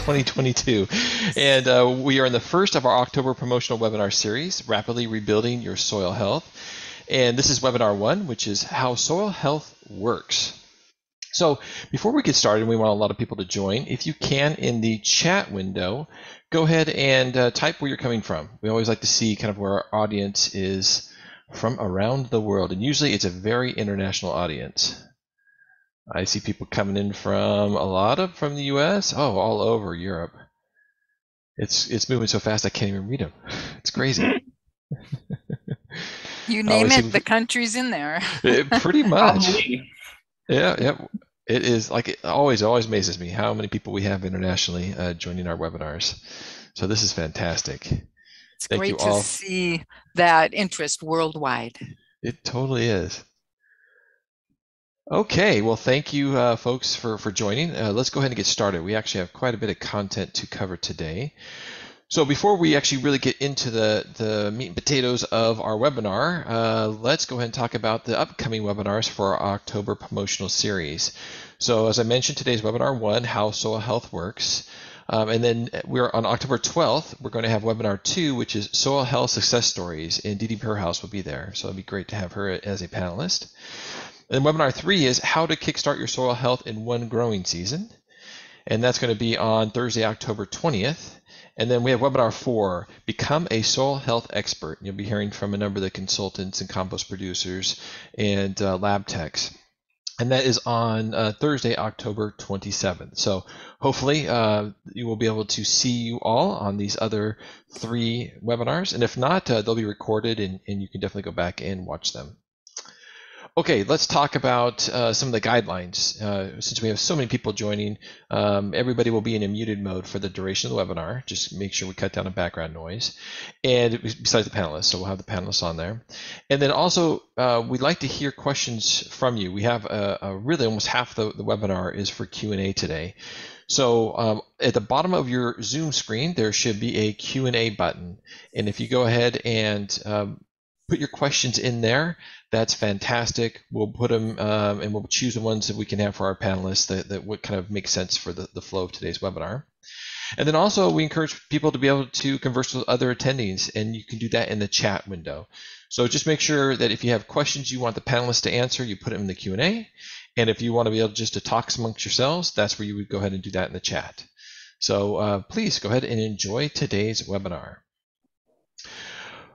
2022. And we are in the first of our October promotional webinar series, Rapidly Rebuilding Your Soil Health. And this is webinar 1, which is How Soil Health Works. So before we get started, we want a lot of people to join. If you can, in the chat window, go ahead and type where you're coming from. We always like to see kind of where our audience is from around the world. And usually it's a very international audience. I see people coming in from from the US, all over Europe. It's moving so fast I can't even read them. It's crazy. You name it, the country's in there. Pretty much. Yeah. It is like it always amazes me how many people we have internationally joining our webinars. So this is fantastic. It's great to see that interest worldwide. It totally is. Okay, well, thank you, folks, for joining. Let's go ahead and get started. We actually have quite a bit of content to cover today. So before we actually really get into the meat and potatoes of our webinar, let's go ahead and talk about the upcoming webinars for our October promotional series. So as I mentioned, today's webinar 1, How Soil Health Works. And then we're on October 12th, we're going to have webinar 2, which is Soil Health Success Stories, and Didi Perhouse will be there. So it'd be great to have her as a panelist. And then webinar 3 is How to Kickstart Your Soil Health in One Growing Season. And that's going to be on Thursday, October 20th. And then we have webinar 4, Become a Soil Health Expert. You'll be hearing from a number of the consultants and compost producers and lab techs. And that is on Thursday, October 27th. So hopefully you will be able to see you all on these other 3 webinars. And if not, they'll be recorded and you can definitely go back and watch them. Okay, let's talk about some of the guidelines. Since we have so many people joining, everybody will be in a muted mode for the duration of the webinar. Just make sure we cut down on background noise. And besides the panelists, so we'll have the panelists on there. And then also, we'd like to hear questions from you. We have really almost half the webinar is for Q&A today. So at the bottom of your Zoom screen, there should be a Q&A button. And if you go ahead and put your questions in there, that's fantastic. We'll put them and we'll choose the ones that we can have for our panelists that would kind of make sense for the flow of today's webinar. And then also we encourage people to be able to converse with other attendees, and you can do that in the chat window. So just make sure that if you have questions you want the panelists to answer, you put them in the Q&A. And if you want to be able just to talk amongst yourselves, that's where you would go ahead and do that in the chat. So please go ahead and enjoy today's webinar.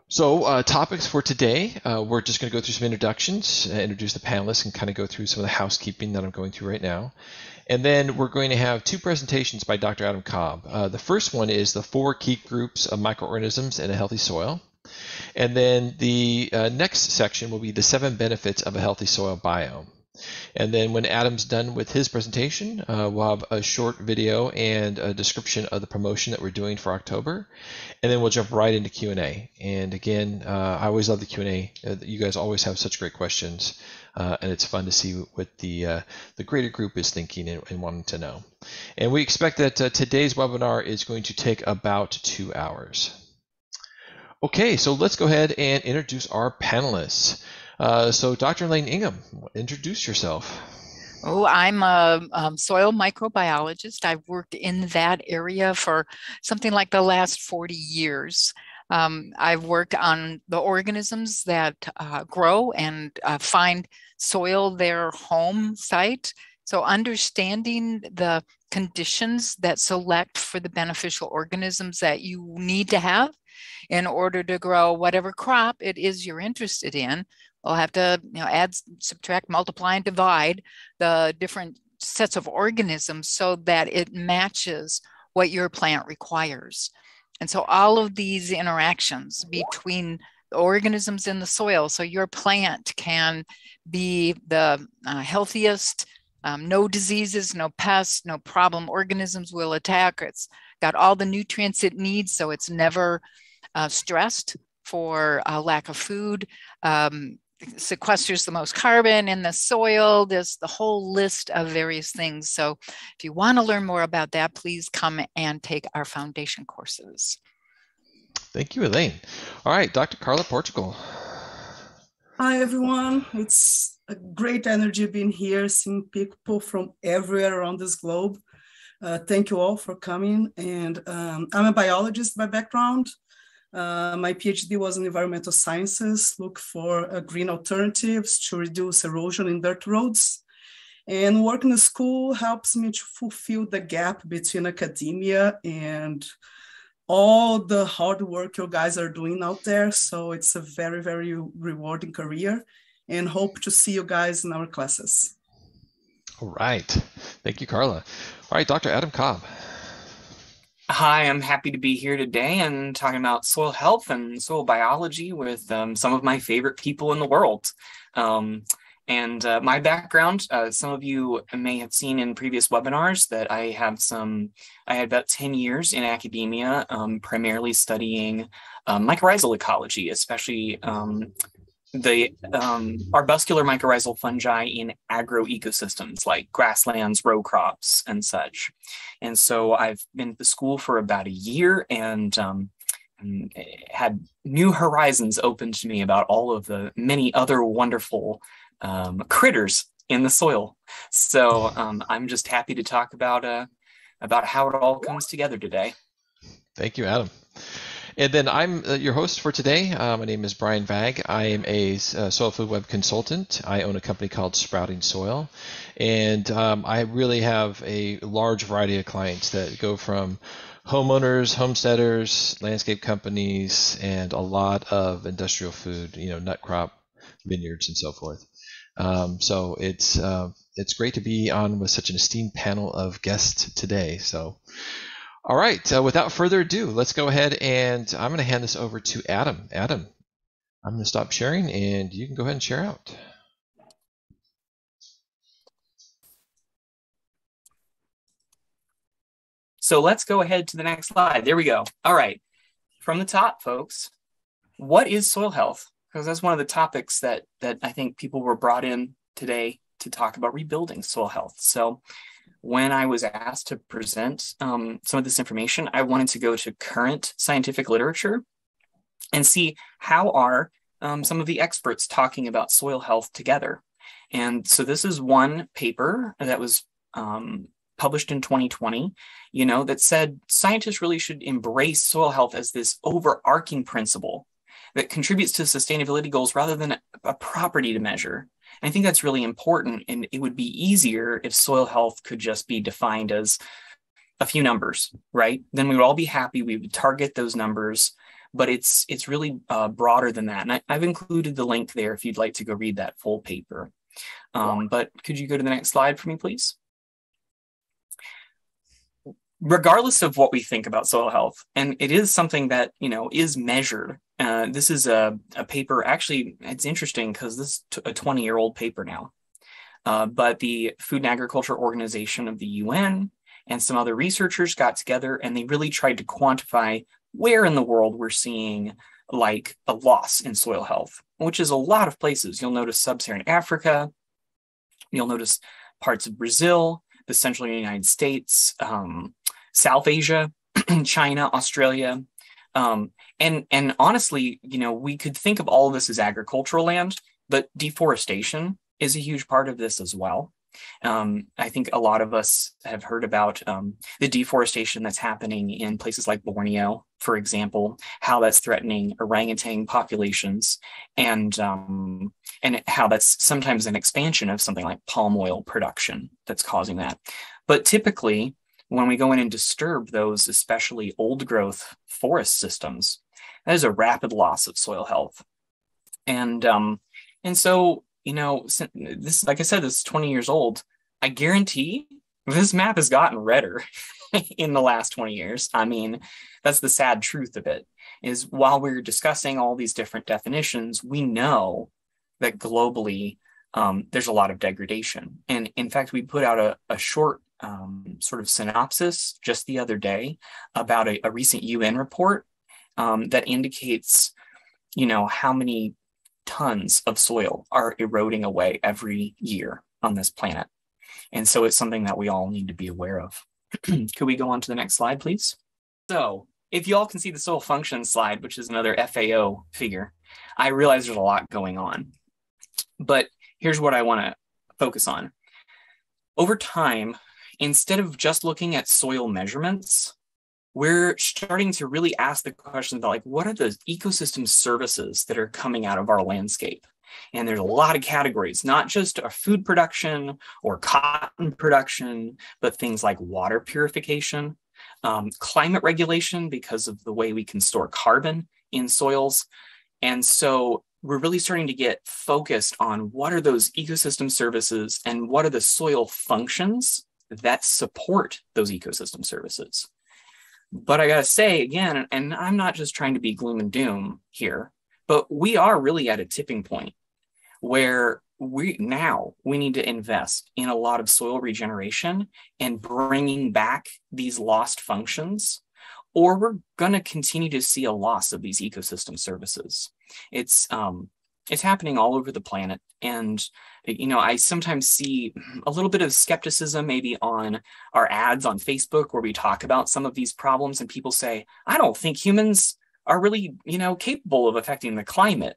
So topics for today, we're just going to go through some introductions, introduce the panelists, and kind of go through some of the housekeeping that I'm going through right now. And then we're going to have 2 presentations by Dr. Adam Cobb. The first one is the 4 key groups of microorganisms in a healthy soil. And then the next section will be the 7 benefits of a healthy soil biome. And then when Adam's done with his presentation, we'll have a short video and a description of the promotion that we're doing for October. And then we'll jump right into Q&A. And again, I always love the Q&A. You guys always have such great questions. And it's fun to see what the greater group is thinking and wanting to know. And we expect that today's webinar is going to take about 2 hours. Okay, so let's go ahead and introduce our panelists. So Dr. Elaine Ingham, introduce yourself. Oh, I'm a soil microbiologist. I've worked in that area for something like the last 40 years. I've worked on the organisms that grow and find soil their home site. So understanding the conditions that select for the beneficial organisms that you need to have in order to grow whatever crop it is you're interested in. We'll have to add, subtract, multiply, and divide the different sets of organisms so that it matches what your plant requires. And so all of these interactions between the organisms in the soil, so your plant can be the healthiest, no diseases, no pests, no problem organisms will attack. It's got all the nutrients it needs, so it's never stressed for lack of food. Sequesters the most carbon in the soil. There's the whole list of various things. So if you want to learn more about that, please come and take our foundation courses. Thank you, Elaine. All right, Dr. Carla Portugal. Hi, everyone. It's a great energy being here, seeing people from everywhere around this globe. Thank you all for coming. And I'm a biologist by background. My PhD was in environmental sciences, look for green alternatives to reduce erosion in dirt roads. And work in the school helps me to fulfill the gap between academia and all the hard work you guys are doing out there. So it's a very, very rewarding career, and hope to see you guys in our classes. All right. Thank you, Carla. All right, Dr. Adam Cobb. Hi, I'm happy to be here today and talking about soil health and soil biology with some of my favorite people in the world. My background, some of you may have seen in previous webinars that I had about 10 years in academia, primarily studying mycorrhizal ecology, especially the arbuscular mycorrhizal fungi in agroecosystems like grasslands, row crops, and such. And so I've been at the school for about a year and had new horizons opened to me about all of the many other wonderful critters in the soil. So I'm just happy to talk about how it all comes together today. Thank you, Adam. And then I'm your host for today. My name is Brian Vag. I am a soil food web consultant. I own a company called Sprouting Soil. And I really have a large variety of clients that go from homeowners, homesteaders, landscape companies, and a lot of industrial food, nut crop, vineyards, and so forth. So it's great to be on with such an esteemed panel of guests today. So, all right, without further ado, let's go ahead and I'm going to hand this over to Adam. Adam, I'm going to stop sharing and you can go ahead and share out. So let's go ahead to the next slide. There we go. All right, from the top, folks, what is soil health? Because that's one of the topics that I think people were brought in today to talk about rebuilding soil health. So when I was asked to present some of this information, I wanted to go to current scientific literature and see how are some of the experts talking about soil health together. And so this is one paper that was published in 2020, that said scientists really should embrace soil health as this overarching principle that contributes to sustainability goals rather than a property to measure. And I think that's really important. And it would be easier if soil health could just be defined as a few numbers, right? Then we would all be happy. We would target those numbers, but it's really broader than that. And I've included the link there if you'd like to go read that full paper. But could you go to the next slide for me, please? Regardless of what we think about soil health, and it is something that, is measured. This is a paper, actually, it's interesting because this is a 20-year-old paper now. But the Food and Agriculture Organization of the UN and some other researchers got together and they really tried to quantify where in the world we're seeing like a loss in soil health, which is a lot of places. You'll notice sub-Saharan Africa, you'll notice parts of Brazil, the central United States, South Asia, China, Australia. And honestly, we could think of all of this as agricultural land, but deforestation is a huge part of this as well. I think a lot of us have heard about the deforestation that's happening in places like Borneo, for example, how that's threatening orangutan populations, and how that's sometimes an expansion of something like palm oil production that's causing that. But typically, when we go in and disturb those, especially old growth forest systems, that is a rapid loss of soil health. And so, this, like I said, this is 20 years old. I guarantee this map has gotten redder in the last 20 years. I mean, that's the sad truth of it, is while we're discussing all these different definitions, we know that globally, there's a lot of degradation. And in fact, we put out a short sort of synopsis just the other day about a recent UN report that indicates, how many tons of soil are eroding away every year on this planet. And so it's something that we all need to be aware of. Could we go on to the next slide, please? So if you all can see the soil function slide, which is another FAO figure, I realize there's a lot going on. But here's what I want to focus on. Over time, instead of just looking at soil measurements, we're starting to really ask the question about, like, what are the ecosystem services that are coming out of our landscape? And there's a lot of categories, not just food production or cotton production, but things like water purification, climate regulation because of the way we can store carbon in soils. And so we're really starting to get focused on what are those ecosystem services and what are the soil functions that support those ecosystem services. But I gotta say again, and I'm not just trying to be gloom and doom here, but we are really at a tipping point where we need to invest in a lot of soil regeneration and bringing back these lost functions, or we're going to continue to see a loss of these ecosystem services. It's happening all over the planet. And, you know, I sometimes see a little bit of skepticism maybe on our ads on Facebook where we talk about some of these problems and people say, I don't think humans are really, you know, capable of affecting the climate.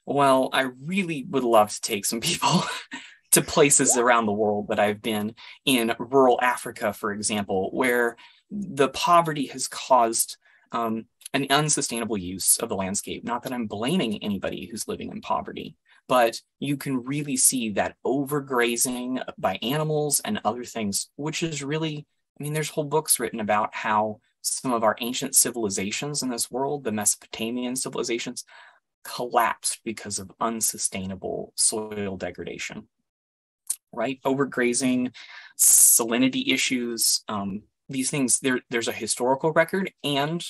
Well, I really would love to take some people to places around the world that I've been in rural Africa, for example, where the poverty has caused an unsustainable use of the landscape. Not that I'm blaming anybody who's living in poverty, but you can really see that overgrazing by animals and other things, which is really, I mean, there's whole books written about how some of our ancient civilizations in this world, the Mesopotamian civilizations, collapsed because of unsustainable soil degradation, right? Overgrazing, salinity issues, these things, there's a historical record, and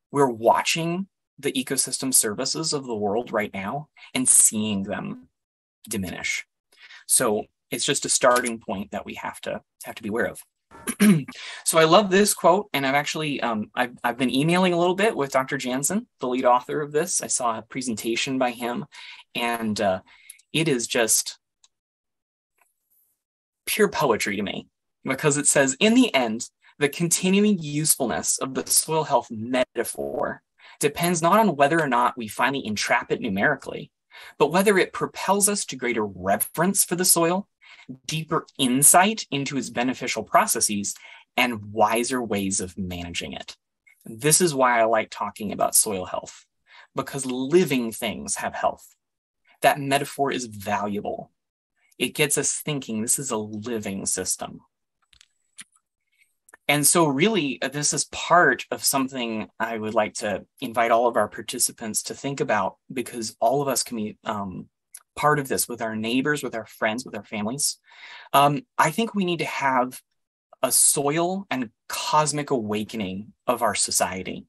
we're watching the ecosystem services of the world right now and seeing them diminish. So it's just a starting point that we have to be aware of. So I love this quote, and I've actually I've been emailing a little bit with Dr. Jansen, the lead author of this. I saw a presentation by him, and it is just pure poetry to me, because it says, in the end, the continuing usefulness of the soil health metaphor depends not on whether or not we finally entrap it numerically, but whether it propels us to greater reverence for the soil, deeper insight into its beneficial processes, and wiser ways of managing it. This is why I like talking about soil health, because living things have health. That metaphor is valuable. It gets us thinking this is a living system. And so really, this is part of something I would like to invite all of our participants to think about, because all of us can be part of this with our neighbors, with our friends, with our families. I think we need to have a soil and cosmic awakening of our society.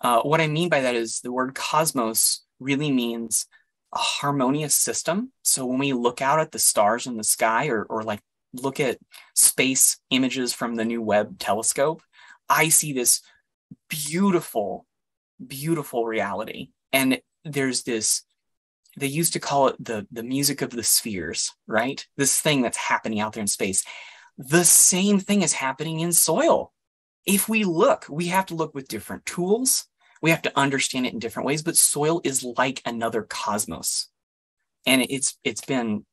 What I mean by that is the word cosmos really means a harmonious system. So when we look out at the stars in the sky, or like look at space images from the new Webb telescope, I see this beautiful, beautiful reality. And there's this, they used to call it the music of the spheres, right? This thing that's happening out there in space. The same thing is happening in soil. If we look, we have to look with different tools. We have to understand it in different ways, but soil is like another cosmos. And it's been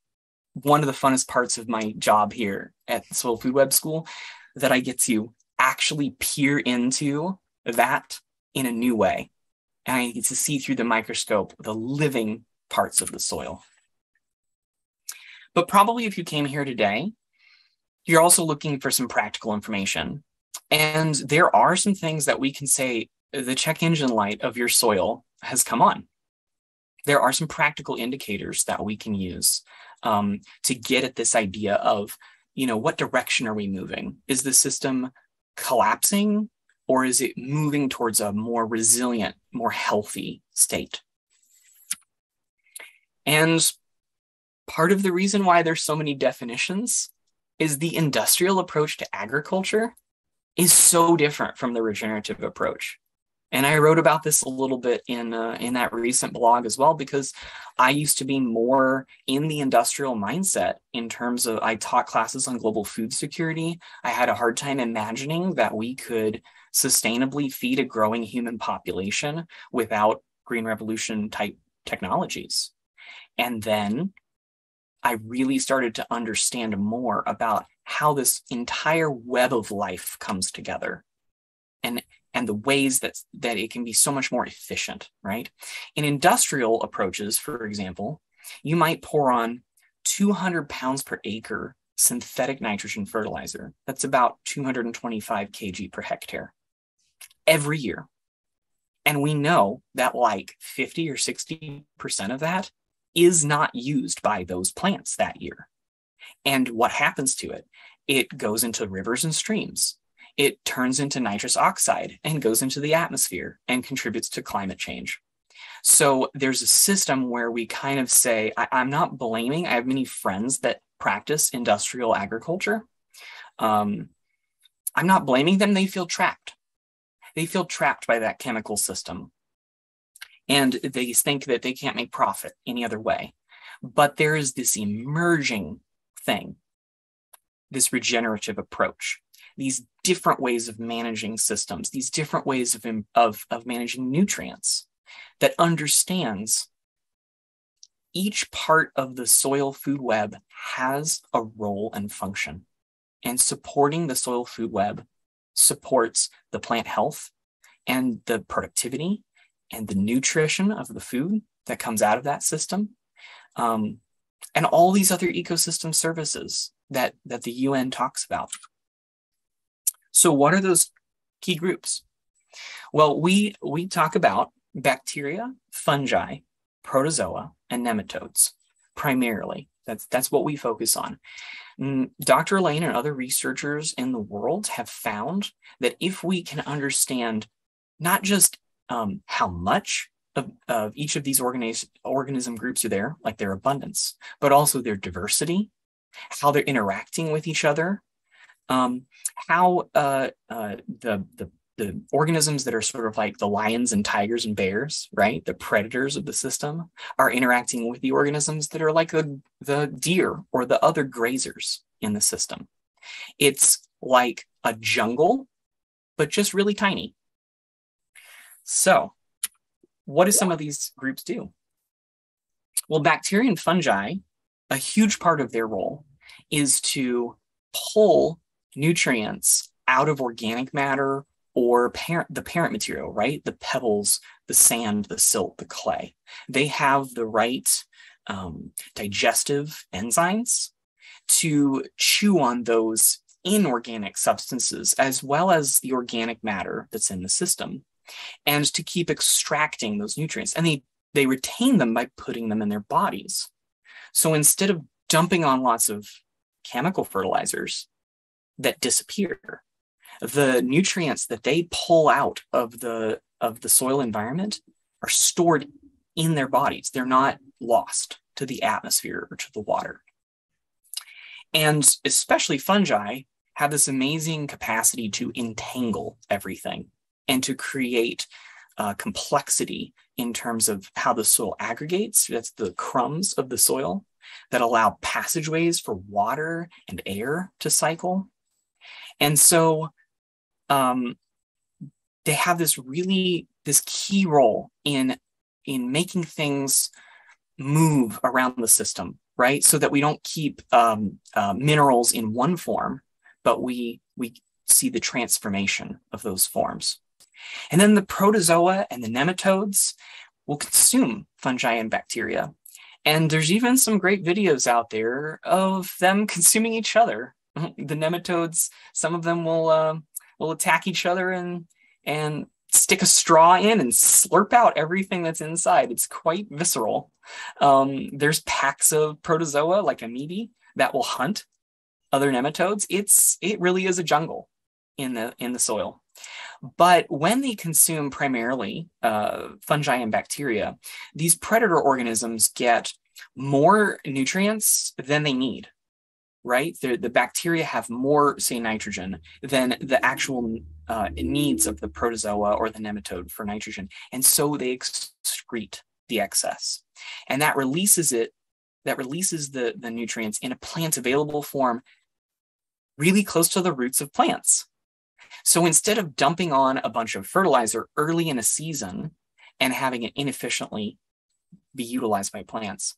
one of the funnest parts of my job here at Soil Food Web School, that I get to actually peer into that in a new way. And I get to see through the microscope the living parts of the soil. But probably if you came here today, you're also looking for some practical information. And there are some things that we can say the check engine light of your soil has come on. There are some practical indicators that we can use to get at this idea of, you know, what direction are we moving? Is the system collapsing, or is it moving towards a more resilient, more healthy state? And part of the reason why there's so many definitions is the industrial approach to agriculture is so different from the regenerative approach. And I wrote about this a little bit in that recent blog as well, because I used to be more in the industrial mindset in terms of, I taught classes on global food security. I had a hard time imagining that we could sustainably feed a growing human population without Green Revolution type technologies. And then I really started to understand more about how this entire web of life comes together and the ways that it can be so much more efficient, right? In industrial approaches, for example, you might pour on 200 pounds per acre synthetic nitrogen fertilizer. That's about 225 kg per hectare every year. And we know that like 50 or 60% of that is not used by those plants that year. And what happens to it? It goes into rivers and streams. It turns into nitrous oxide and goes into the atmosphere and contributes to climate change. So there's a system where we kind of say, I'm not blaming. I have many friends that practice industrial agriculture. I'm not blaming them. They feel trapped. They feel trapped by that chemical system. And they think that they can't make profit any other way. But there is this emerging thing, this regenerative approach, these different ways of managing systems, these different ways of managing nutrients that understands each part of the soil food web has a role and function. And supporting the soil food web supports the plant health and the productivity and the nutrition of the food that comes out of that system. And all these other ecosystem services that the UN talks about. So what are those key groups? Well, we talk about bacteria, fungi, protozoa, and nematodes primarily. That's what we focus on. Dr. Lane and other researchers in the world have found that if we can understand not just how much of each of these organism groups are there, like their abundance, but also their diversity, how they're interacting with each other, how the organisms that are sort of like the lions and tigers and bears, right? The predators of the system are interacting with the organisms that are like the deer or the other grazers in the system. It's like a jungle, but just really tiny. So what do some of these groups do? Well, bacteria and fungi, a huge part of their role is to pull nutrients out of organic matter or the parent material, right? The pebbles, the sand, the silt, the clay. They have the right digestive enzymes to chew on those inorganic substances as well as the organic matter that's in the system, and to keep extracting those nutrients. And they retain them by putting them in their bodies. So instead of dumping on lots of chemical fertilizers that disappear, the nutrients that they pull out of the soil environment are stored in their bodies. They're not lost to the atmosphere or to the water. And especially fungi have this amazing capacity to entangle everything and to create complexity in terms of how the soil aggregates. That's the crumbs of the soil that allow passageways for water and air to cycle. And so they have this key role in making things move around the system, right? So that we don't keep minerals in one form, but we see the transformation of those forms. And then the protozoa and the nematodes will consume fungi and bacteria. And there's even some great videos out there of them consuming each other. The nematodes, some of them will attack each other and stick a straw in and slurp out everything that's inside. It's quite visceral. There's packs of protozoa, like amoebae, that will hunt other nematodes. It really is a jungle in the soil. But when they consume primarily fungi and bacteria, these predator organisms get more nutrients than they need, right? The bacteria have more, say, nitrogen than the actual needs of the protozoa or the nematode for nitrogen. And so they excrete the excess. And that releases the nutrients in a plant available form really close to the roots of plants. So instead of dumping on a bunch of fertilizer early in a season and having it inefficiently be utilized by plants,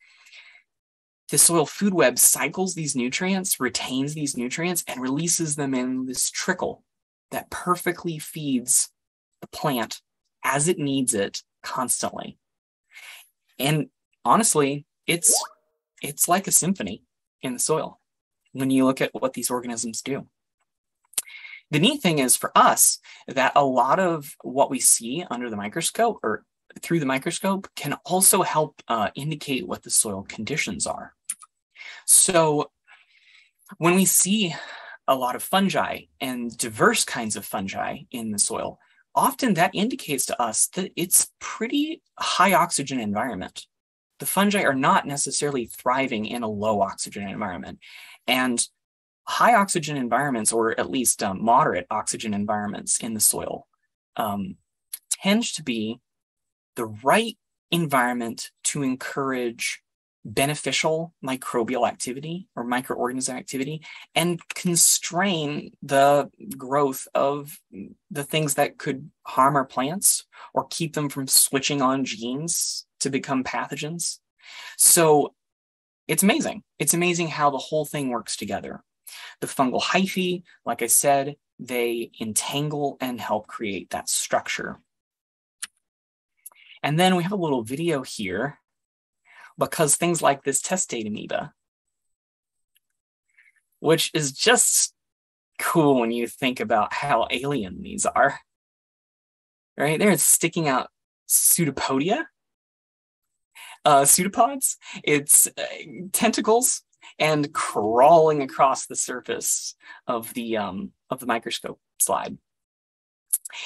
the soil food web cycles these nutrients, retains these nutrients, and releases them in this trickle that perfectly feeds the plant as it needs it constantly. And honestly, it's like a symphony in the soil when you look at what these organisms do. The neat thing is for us that a lot of what we see under the microscope or through the microscope can also help indicate what the soil conditions are. So when we see a lot of fungi and diverse kinds of fungi in the soil, often that indicates to us that it's pretty high oxygen environment. The fungi are not necessarily thriving in a low oxygen environment. And high oxygen environments, or at least moderate oxygen environments in the soil, tend to be the right environment to encourage beneficial microbial activity or microorganism activity and constrain the growth of the things that could harm our plants or keep them from switching on genes to become pathogens. So it's amazing. It's amazing how the whole thing works together. The fungal hyphae, like I said, they entangle and help create that structure. And then we have a little video here because things like this testate amoeba, which is just cool when you think about how alien these are, right? They're sticking out pseudopodia, pseudopods, it's tentacles, and crawling across the surface of the microscope slide.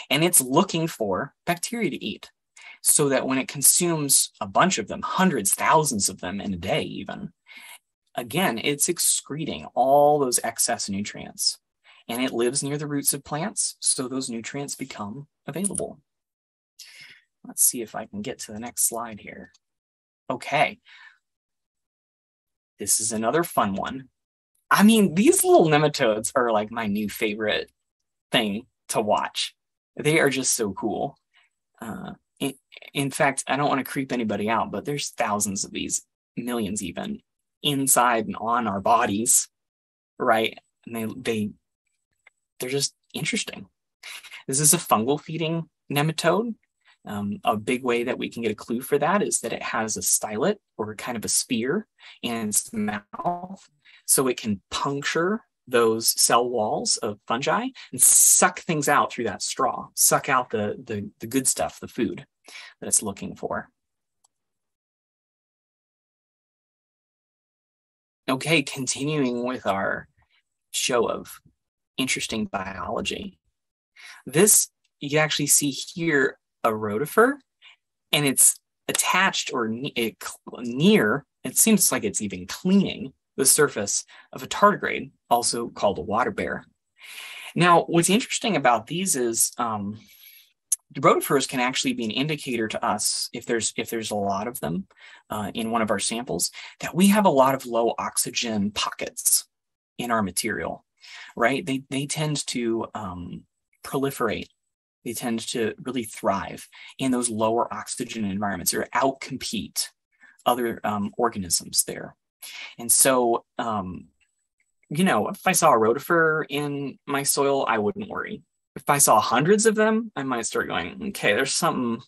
And it's looking for bacteria to eat so that when it consumes a bunch of them, hundreds, thousands of them in a day even, again, it's excreting all those excess nutrients. And it lives near the roots of plants, so those nutrients become available. Let's see if I can get to the next slide here. Okay. This is another fun one. I mean, these little nematodes are like my new favorite thing to watch. They are just so cool. In fact, I don't want to creep anybody out, but there's thousands of these, millions even, inside and on our bodies, right? And they're just interesting. This is a fungal feeding nematode. A big way that we can get a clue for that is that it has a stylet or kind of a spear in its mouth, so it can puncture those cell walls of fungi and suck things out through that straw, suck out the good stuff, the food that it's looking for. Okay, continuing with our show of interesting biology. This, you can actually see here a rotifer, and it's attached or near, it seems like it's even cleaning the surface of a tardigrade, also called a water bear. Now, what's interesting about these is the rotifers can actually be an indicator to us, if there's a lot of them in one of our samples, that we have a lot of low oxygen pockets in our material, right? They tend to proliferate. They tend to really thrive in those lower oxygen environments or outcompete other organisms there. And so, if I saw a rotifer in my soil, I wouldn't worry. If I saw hundreds of them, I might start going, okay, there's something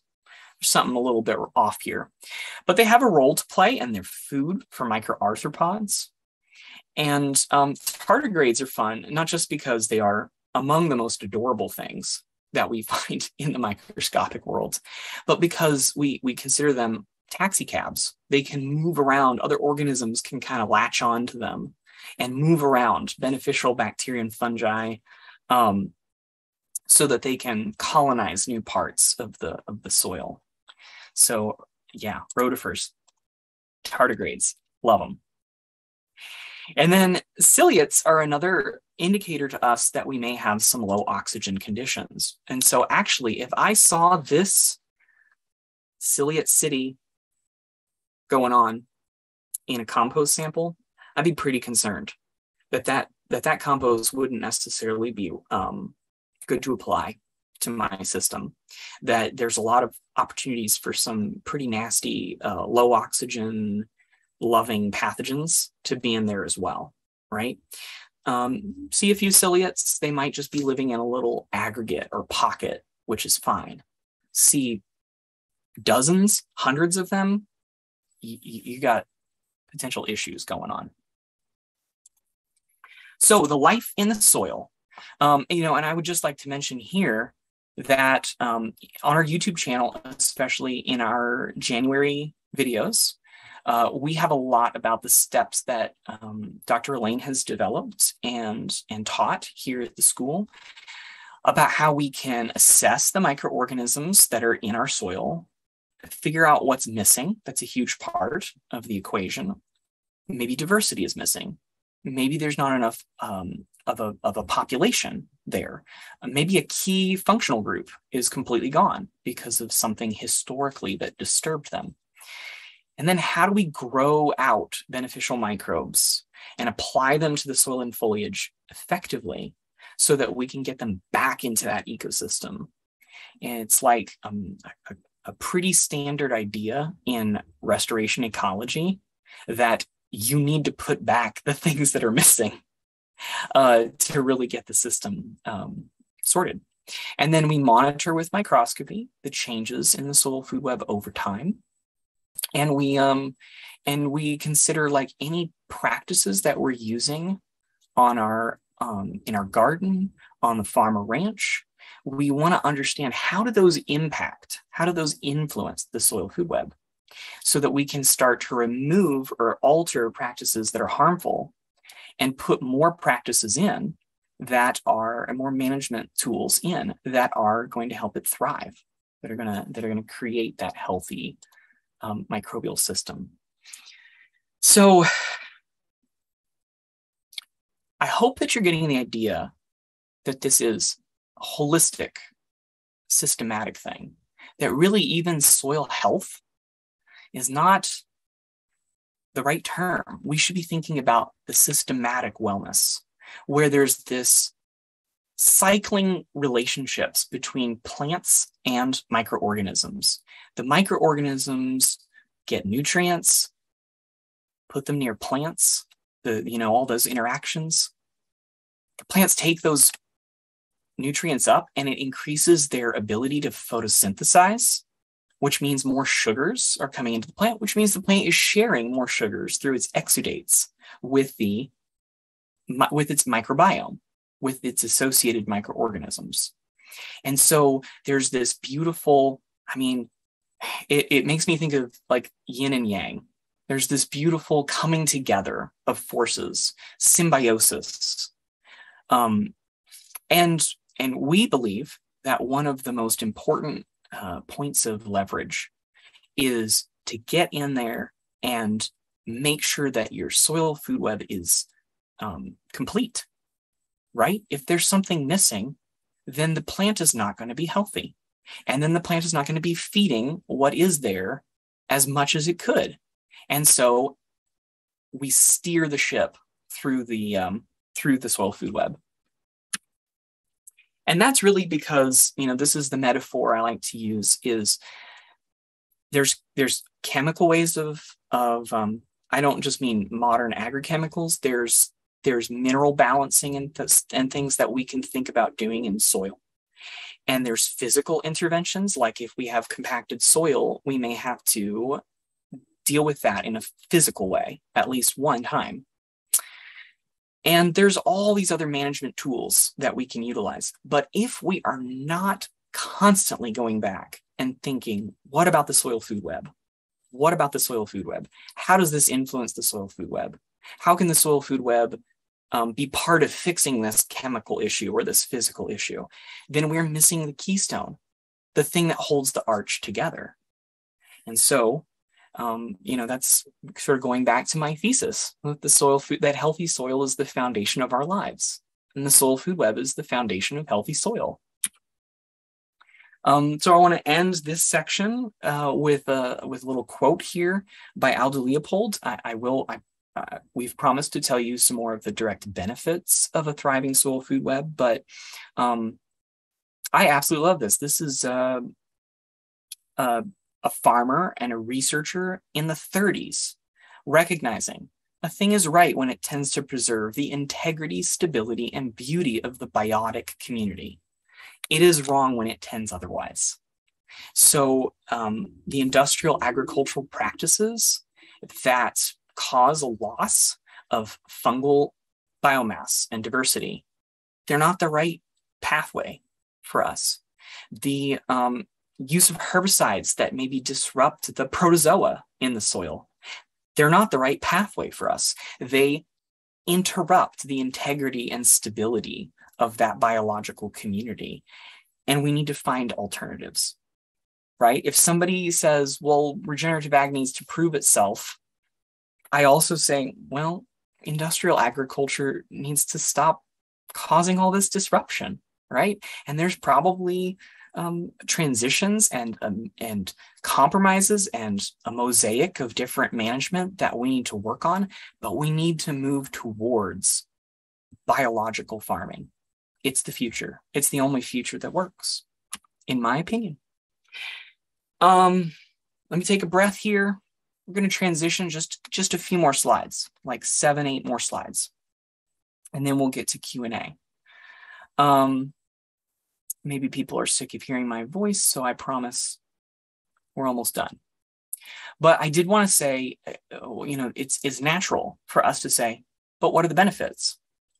a little bit off here. But they have a role to play, and they're food for microarthropods. And tardigrades are fun, not just because they are among the most adorable things that we find in the microscopic world, but because we consider them taxi cabs. They can move around. Other organisms can kind of latch on to them and move around, beneficial bacteria and fungi, so that they can colonize new parts of the soil. So yeah, rotifers, tardigrades, love them. And then ciliates are another indicator to us that we may have some low oxygen conditions. And so actually, if I saw this ciliate city going on in a compost sample, I'd be pretty concerned that compost wouldn't necessarily be good to apply to my system, that there's a lot of opportunities for some pretty nasty low oxygen, loving pathogens to be in there as well, right? See a few ciliates, they might just be living in a little aggregate or pocket, which is fine. See dozens, hundreds of them, you got potential issues going on. So the life in the soil, and I would just like to mention here that on our YouTube channel, especially in our January videos, we have a lot about the steps that Dr. Elaine has developed and taught here at the school about how we can assess the microorganisms that are in our soil, figure out what's missing. That's a huge part of the equation. Maybe diversity is missing. Maybe there's not enough of a population there. Maybe a key functional group is completely gone because of something historically that disturbed them. And then how do we grow out beneficial microbes and apply them to the soil and foliage effectively so that we can get them back into that ecosystem? And it's like a pretty standard idea in restoration ecology that you need to put back the things that are missing to really get the system sorted. And then we monitor with microscopy the changes in the soil food web over time. And we consider like any practices that we're using on our in our garden, on the farm or ranch. We want to understand how do those influence the soil food web, so that we can start to remove or alter practices that are harmful and put more practices in that are, and more management tools in that are going to help it thrive, that are going to create that healthy microbial system. So I hope that you're getting the idea that this is a holistic, systematic thing, that really even soil health is not the right term. We should be thinking about the systematic wellness, where there's this cycling relationships between plants and microorganisms. The microorganisms get nutrients, put them near plants, all those interactions. The plants take those nutrients up and it increases their ability to photosynthesize, which means more sugars are coming into the plant, which means the plant is sharing more sugars through its exudates with its microbiome, with its associated microorganisms. And so there's this beautiful, it makes me think of like yin and yang. There's this beautiful coming together of forces, symbiosis. And we believe that one of the most important points of leverage is to get in there and make sure that your soil food web is complete, right? If there's something missing, then the plant is not going to be healthy. And then the plant is not going to be feeding what is there as much as it could. And so we steer the ship through the soil food web. And that's really because, this is the metaphor I like to use, is there's chemical ways of I don't just mean modern agrochemicals. There's mineral balancing and things that we can think about doing in soil. And there's physical interventions, like if we have compacted soil, we may have to deal with that in a physical way at least one time. And there's all these other management tools that we can utilize. But if we are not constantly going back and thinking, what about the soil food web? What about the soil food web? How does this influence the soil food web? How can the soil food web be part of fixing this chemical issue or this physical issue? Then we're missing the keystone, the thing that holds the arch together. And so, that's sort of going back to my thesis, that healthy soil is the foundation of our lives, and the soil food web is the foundation of healthy soil. So I want to end this section with a little quote here by Aldo Leopold. We've promised to tell you some more of the direct benefits of a thriving soil food web, but I absolutely love this. This is a farmer and a researcher in the 30s recognizing a thing is right when it tends to preserve the integrity, stability, and beauty of the biotic community. It is wrong when it tends otherwise. So the industrial agricultural practices that cause a loss of fungal biomass and diversity, they're not the right pathway for us. The use of herbicides that maybe disrupt the protozoa in the soil, they're not the right pathway for us. They interrupt the integrity and stability of that biological community. And we need to find alternatives, right? If somebody says, well, regenerative ag needs to prove itself, I also say, well, industrial agriculture needs to stop causing all this disruption, right? And there's probably transitions and compromises and a mosaic of different management that we need to work on, but we need to move towards biological farming. It's the future. It's the only future that works, in my opinion. Let me take a breath here. We're going to transition just a few more slides, like 7, 8 more slides, and then we'll get to Q&A. Maybe people are sick of hearing my voice, so I promise we're almost done. But I did want to say, it's natural for us to say, but what are the benefits,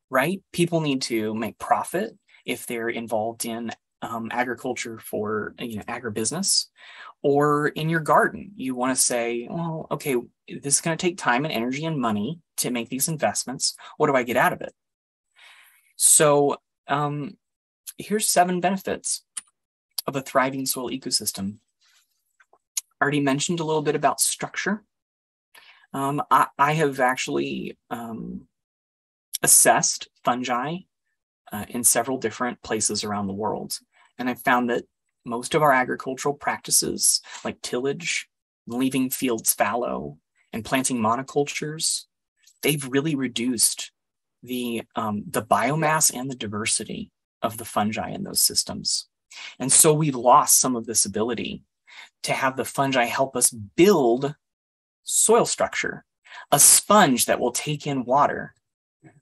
right? People need to make profit if they're involved in agriculture for agribusiness, or in your garden. You want to say, well, okay, this is going to take time and energy and money to make these investments. What do I get out of it? So here's 7 benefits of a thriving soil ecosystem. I already mentioned a little bit about structure. I have actually assessed fungi in several different places around the world. And I found that most of our agricultural practices, like tillage, leaving fields fallow, and planting monocultures, they've really reduced the biomass and the diversity of the fungi in those systems. And so we've lost some of this ability to have the fungi help us build soil structure, a sponge that will take in water,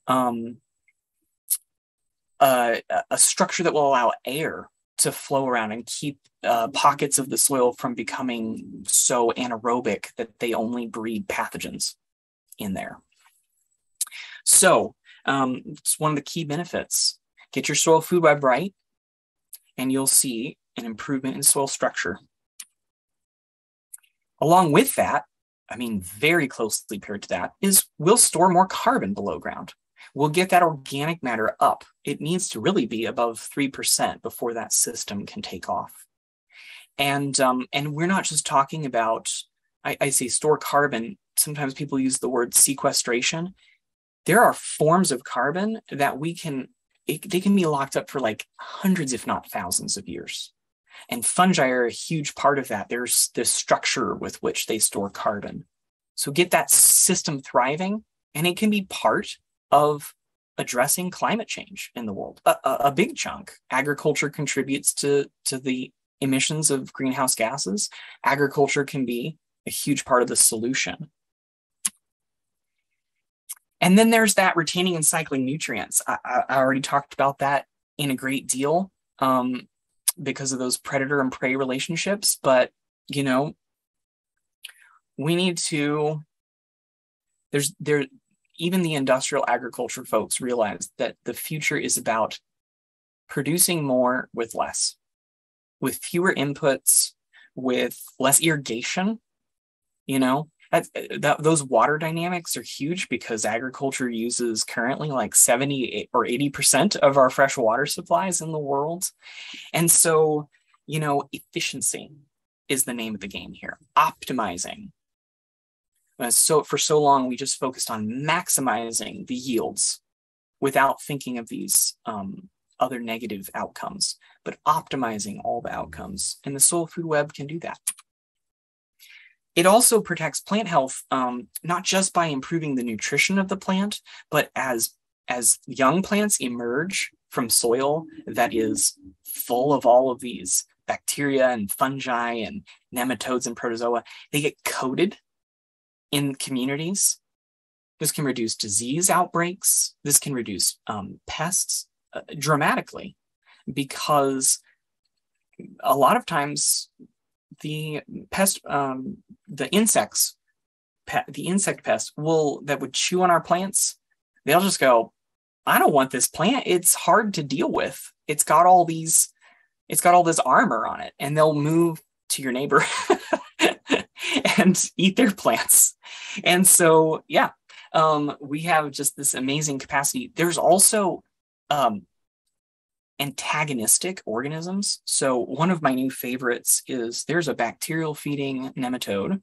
a structure that will allow air to flow around and keep pockets of the soil from becoming so anaerobic that they only breed pathogens in there. So it's one of the key benefits. Get your soil food web right, and you'll see an improvement in soil structure. Along with that, very closely paired to that, is we'll store more carbon below ground. We'll get that organic matter up. It needs to really be above 3% before that system can take off. And we're not just talking about, I say store carbon. Sometimes people use the word sequestration. There are forms of carbon that they can be locked up for like hundreds, if not thousands of years. And fungi are a huge part of that. There's this structure with which they store carbon. So get that system thriving, and it can be part of addressing climate change in the world. A big chunk. Agriculture contributes to the emissions of greenhouse gases. Agriculture can be a huge part of the solution. And then there's that retaining and cycling nutrients. I already talked about that in a great deal because of those predator and prey relationships. But, we need to, even the industrial agriculture folks realize that the future is about producing more with less, with fewer inputs, with less irrigation. Those water dynamics are huge because agriculture uses currently like 70 or 80% of our fresh water supplies in the world. And so, efficiency is the name of the game here, optimizing. So for so long, we just focused on maximizing the yields without thinking of these other negative outcomes, but optimizing all the outcomes. And the soil food web can do that. It also protects plant health, not just by improving the nutrition of the plant, but as young plants emerge from soil that is full of all of these bacteria and fungi and nematodes and protozoa, they get coated in communities. This can reduce disease outbreaks. This can reduce pests dramatically, because a lot of times the insect pests that would chew on our plants, they'll just go, I don't want this plant. It's hard to deal with. It's got all this armor on it, and they'll move to your neighbor and eat their plants. And so, yeah, we have just this amazing capacity. There's also antagonistic organisms. So one of my new favorites is there's a bacterial feeding nematode.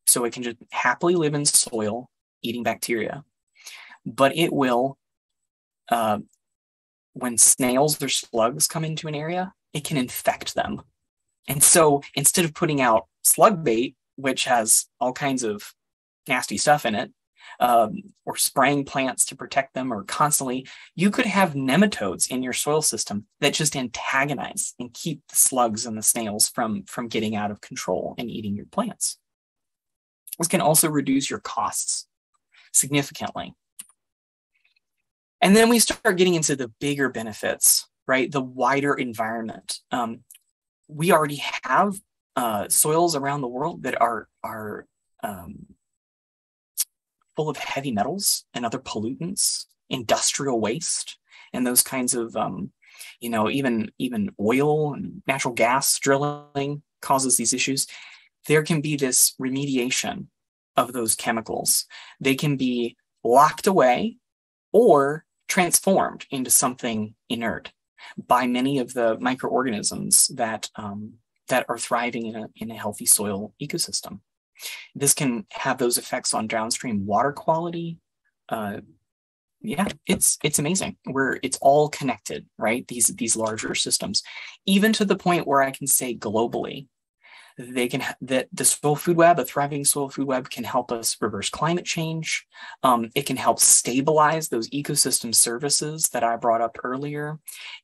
So it can just happily live in soil eating bacteria, but it will, when snails or slugs come into an area, it can infect them. And so instead of putting out slug bait, which has all kinds of nasty stuff in it, or spraying plants to protect them, or constantly, you could have nematodes in your soil system that just antagonize and keep the slugs and the snails from getting out of control and eating your plants. This can also reduce your costs significantly. And then we start getting into the bigger benefits, right? The wider environment. We already have soils around the world that are full of heavy metals and other pollutants, industrial waste, and those kinds of, even oil and natural gas drilling causes these issues. There can be this remediation of those chemicals. They can be locked away or transformed into something inert by many of the microorganisms that are thriving in a healthy soil ecosystem. This can have those effects on downstream water quality. It's amazing. It's all connected, right? These larger systems, even to the point where I can say globally, that the soil food web, a thriving soil food web, can help us reverse climate change. It can help stabilize those ecosystem services that I brought up earlier,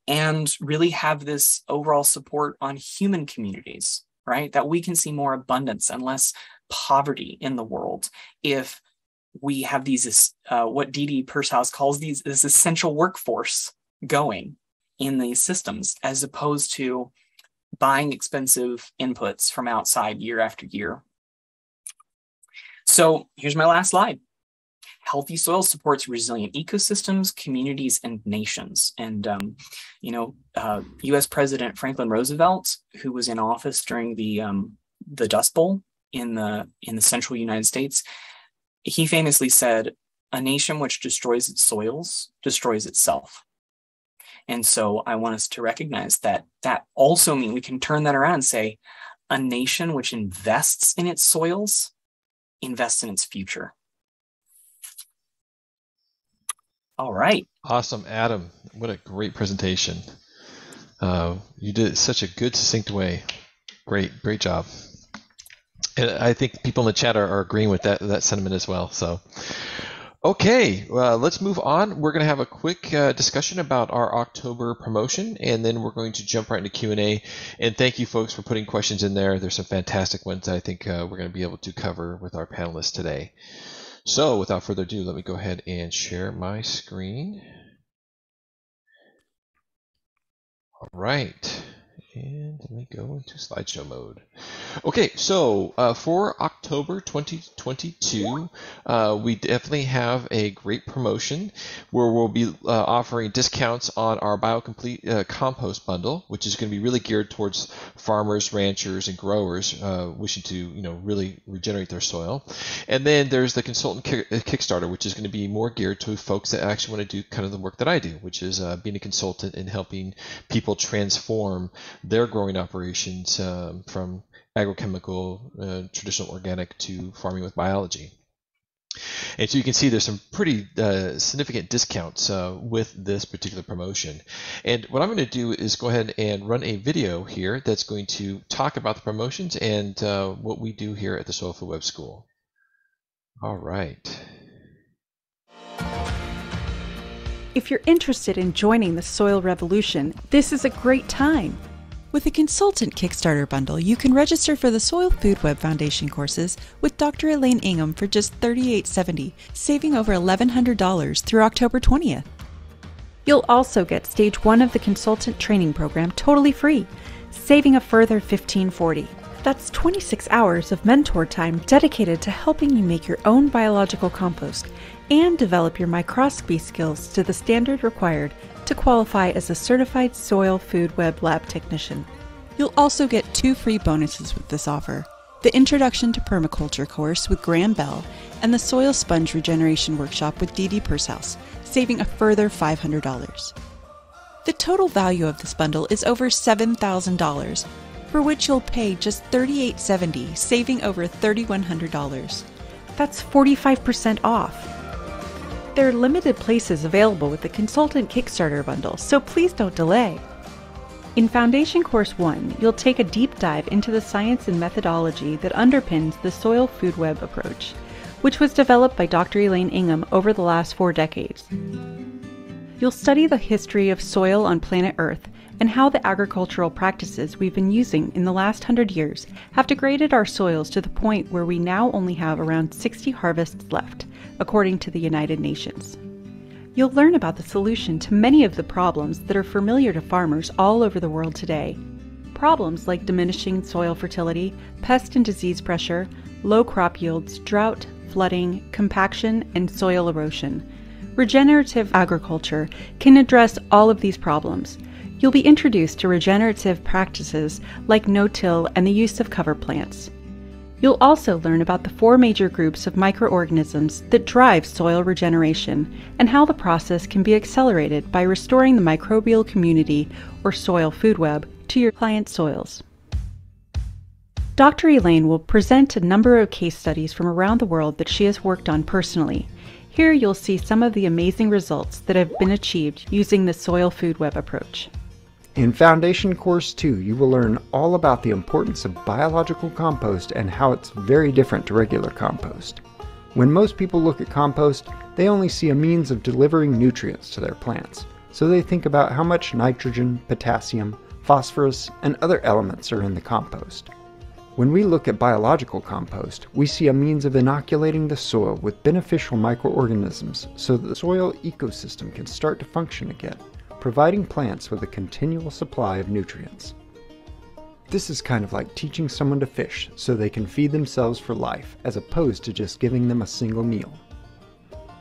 and really have this overall support on human communities, right? That we can see more abundance and less poverty in the world if we have these, what D.D. Pershouse calls this essential workforce going in these systems, as opposed to buying expensive inputs from outside year after year. So here's my last slide. Healthy soil supports resilient ecosystems, communities, and nations. And, U.S. President Franklin Roosevelt, who was in office during the Dust Bowl in the central United States, he famously said, "A nation which destroys its soils destroys itself." And so I want us to recognize that also means we can turn that around and say, a nation which invests in its soils invests in its future. All right. Awesome, Adam. What a great presentation. You did it such a good, succinct way. Great job. And I think people in the chat are agreeing with that sentiment as well. So, okay, let's move on. We're going to have a quick discussion about our October promotion, and then we're going to jump right into Q&A. And thank you, folks, for putting questions in there. There's some fantastic ones I think we're going to be able to cover with our panelists today. So, without further ado, let me go ahead and share my screen. All right. And let me go into slideshow mode. Okay, so for October 2022, we definitely have a great promotion where we'll be offering discounts on our BioComplete compost bundle, which is going to be really geared towards farmers, ranchers, and growers wishing to, really regenerate their soil. And then there's the consultant Kickstarter, which is going to be more geared to folks that actually want to do kind of the work that I do, which is being a consultant and helping people transform their growing operations from agrochemical, traditional organic to farming with biology. And so you can see there's some pretty significant discounts with this particular promotion. And what I'm going to do is go ahead and run a video here that's going to talk about the promotions and what we do here at the Soil Food Web School. All right. If you're interested in joining the soil revolution, this is a great time. With the Consultant Kickstarter bundle, you can register for the Soil Food Web Foundation courses with Dr. Elaine Ingham for just $38.70, saving over $1,100 through October 20th. You'll also get Stage 1 of the Consultant Training Program totally free, saving a further $15.40. That's 26 hours of mentor time dedicated to helping you make your own biological compost and develop your microscopy skills to the standard required to qualify as a certified Soil Food Web Lab technician. You'll also get 2 free bonuses with this offer: the Introduction to Permaculture course with Graham Bell and the Soil Sponge Regeneration Workshop with Dee Dee Purshouse, saving a further $500. The total value of this bundle is over $7,000, for which you'll pay just $38.70, saving over $3,100. That's 45% off. There are limited places available with the Consultant Kickstarter bundle, so please don't delay. In Foundation Course 1, you'll take a deep dive into the science and methodology that underpins the Soil Food Web approach, which was developed by Dr. Elaine Ingham over the last 4 decades. You'll study the history of soil on planet Earth and how the agricultural practices we've been using in the last 100 years have degraded our soils to the point where we now only have around 60 harvests left, according to the United Nations. You'll learn about the solution to many of the problems that are familiar to farmers all over the world today. Problems like diminishing soil fertility, pest and disease pressure, low crop yields, drought, flooding, compaction, and soil erosion. Regenerative agriculture can address all of these problems. You'll be introduced to regenerative practices like no-till and the use of cover plants. You'll also learn about the 4 major groups of microorganisms that drive soil regeneration and how the process can be accelerated by restoring the microbial community or soil food web to your client soils. Dr. Elaine will present a number of case studies from around the world that she has worked on personally. Here you'll see some of the amazing results that have been achieved using the Soil Food Web approach. In Foundation Course 2, you will learn all about the importance of biological compost and how it's very different to regular compost. When most people look at compost, they only see a means of delivering nutrients to their plants, so they think about how much nitrogen, potassium, phosphorus, and other elements are in the compost. When we look at biological compost, we see a means of inoculating the soil with beneficial microorganisms so that the soil ecosystem can start to function again, providing plants with a continual supply of nutrients. This is kind of like teaching someone to fish so they can feed themselves for life, as opposed to just giving them a single meal.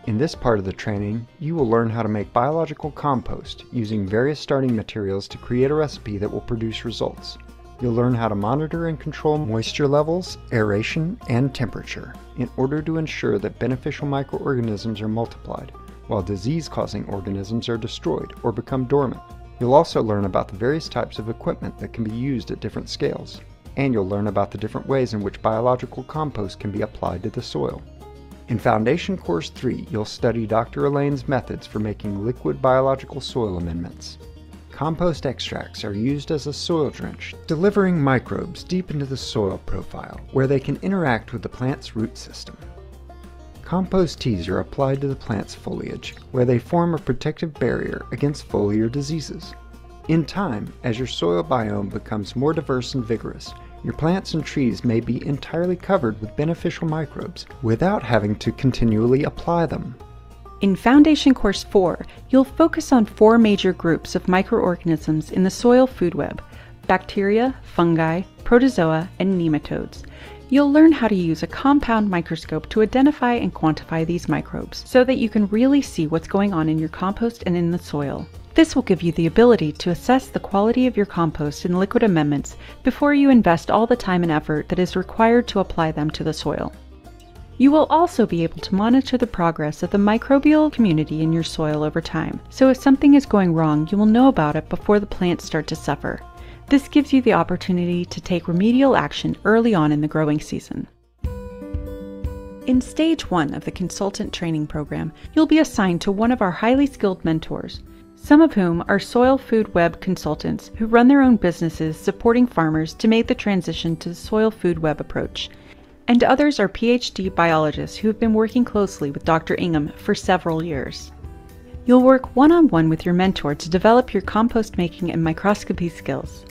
In this part of the training, you will learn how to make biological compost using various starting materials to create a recipe that will produce results. You'll learn how to monitor and control moisture levels, aeration, and temperature in order to ensure that beneficial microorganisms are multiplied, while disease-causing organisms are destroyed or become dormant. You'll also learn about the various types of equipment that can be used at different scales, and you'll learn about the different ways in which biological compost can be applied to the soil. In Foundation Course 3, you'll study Dr. Elaine's methods for making liquid biological soil amendments. Compost extracts are used as a soil drench, delivering microbes deep into the soil profile, where they can interact with the plant's root system. Compost teas are applied to the plant's foliage, where they form a protective barrier against foliar diseases. In time, as your soil biome becomes more diverse and vigorous, your plants and trees may be entirely covered with beneficial microbes without having to continually apply them. In Foundation Course 4, you'll focus on 4 major groups of microorganisms in the soil food web: bacteria, fungi, protozoa, and nematodes. You'll learn how to use a compound microscope to identify and quantify these microbes so that you can really see what's going on in your compost and in the soil. This will give you the ability to assess the quality of your compost and liquid amendments before you invest all the time and effort that is required to apply them to the soil. You will also be able to monitor the progress of the microbial community in your soil over time, so if something is going wrong, you will know about it before the plants start to suffer. This gives you the opportunity to take remedial action early on in the growing season. In Stage 1 of the Consultant Training Program, you'll be assigned to one of our highly skilled mentors, some of whom are Soil Food Web consultants who run their own businesses supporting farmers to make the transition to the Soil Food Web approach, and others are PhD biologists who have been working closely with Dr. Ingham for several years. You'll work one-on-one with your mentor to develop your compost making and microscopy skills.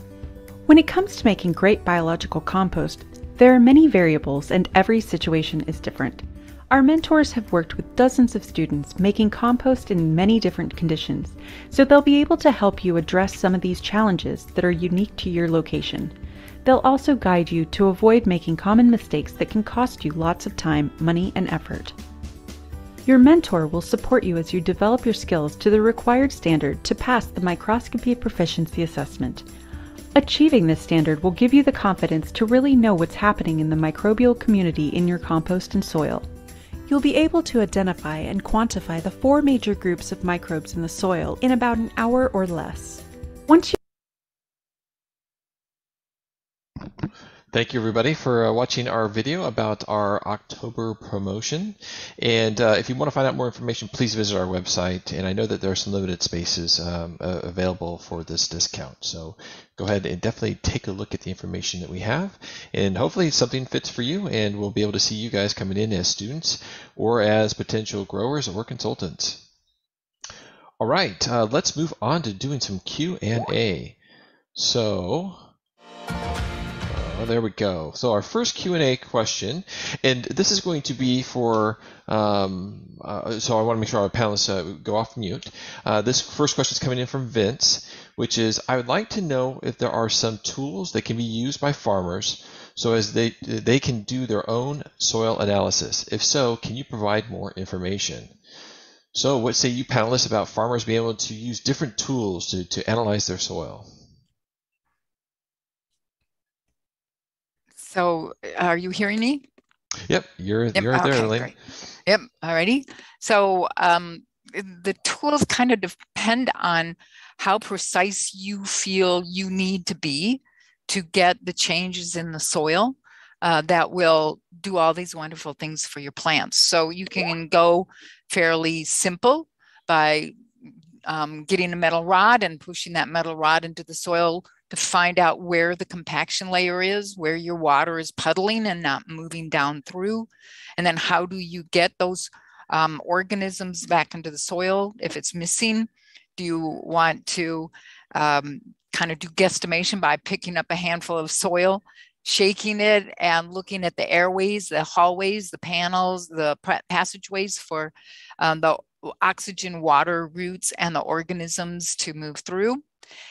When it comes to making great biological compost, there are many variables and every situation is different. Our mentors have worked with dozens of students making compost in many different conditions, so they'll be able to help you address some of these challenges that are unique to your location. They'll also guide you to avoid making common mistakes that can cost you lots of time, money, and effort. Your mentor will support you as you develop your skills to the required standard to pass the Microscopy Proficiency Assessment. Achieving this standard will give you the confidence to really know what's happening in the microbial community in your compost and soil. You'll be able to identify and quantify the 4 major groups of microbes in the soil in about an hour or less. Thank you, everybody, for watching our video about our October promotion. And if you want to find out more information, please visit our website. And I know that there are some limited spaces available for this discount. So go ahead and definitely take a look at the information that we have. And hopefully something fits for you. And we'll be able to see you guys coming in as students or as potential growers or consultants. All right, let's move on to doing some Q&A. So... there we go. So our first Q&A question, and this is going to be for, so I want to make sure our panelists go off mute. This first question is coming in from Vince, which is, I would like to know if there are some tools that can be used by farmers so as they can do their own soil analysis. If so, can you provide more information? So what say you panelists about farmers being able to use different tools to analyze their soil? So are you hearing me? Yep, you're there, Elaine. Great. Yep, alrighty. So the tools kind of depend on how precise you feel you need to be to get the changes in the soil that will do all these wonderful things for your plants. So you can go fairly simple by getting a metal rod and pushing that metal rod into the soil to find out where the compaction layer is, where your water is puddling and not moving down through. And then how do you get those organisms back into the soil if it's missing? Do you want to kind of do guesstimation by picking up a handful of soil, shaking it and looking at the airways, the hallways, the panels, the passageways for the oxygen water routes and the organisms to move through?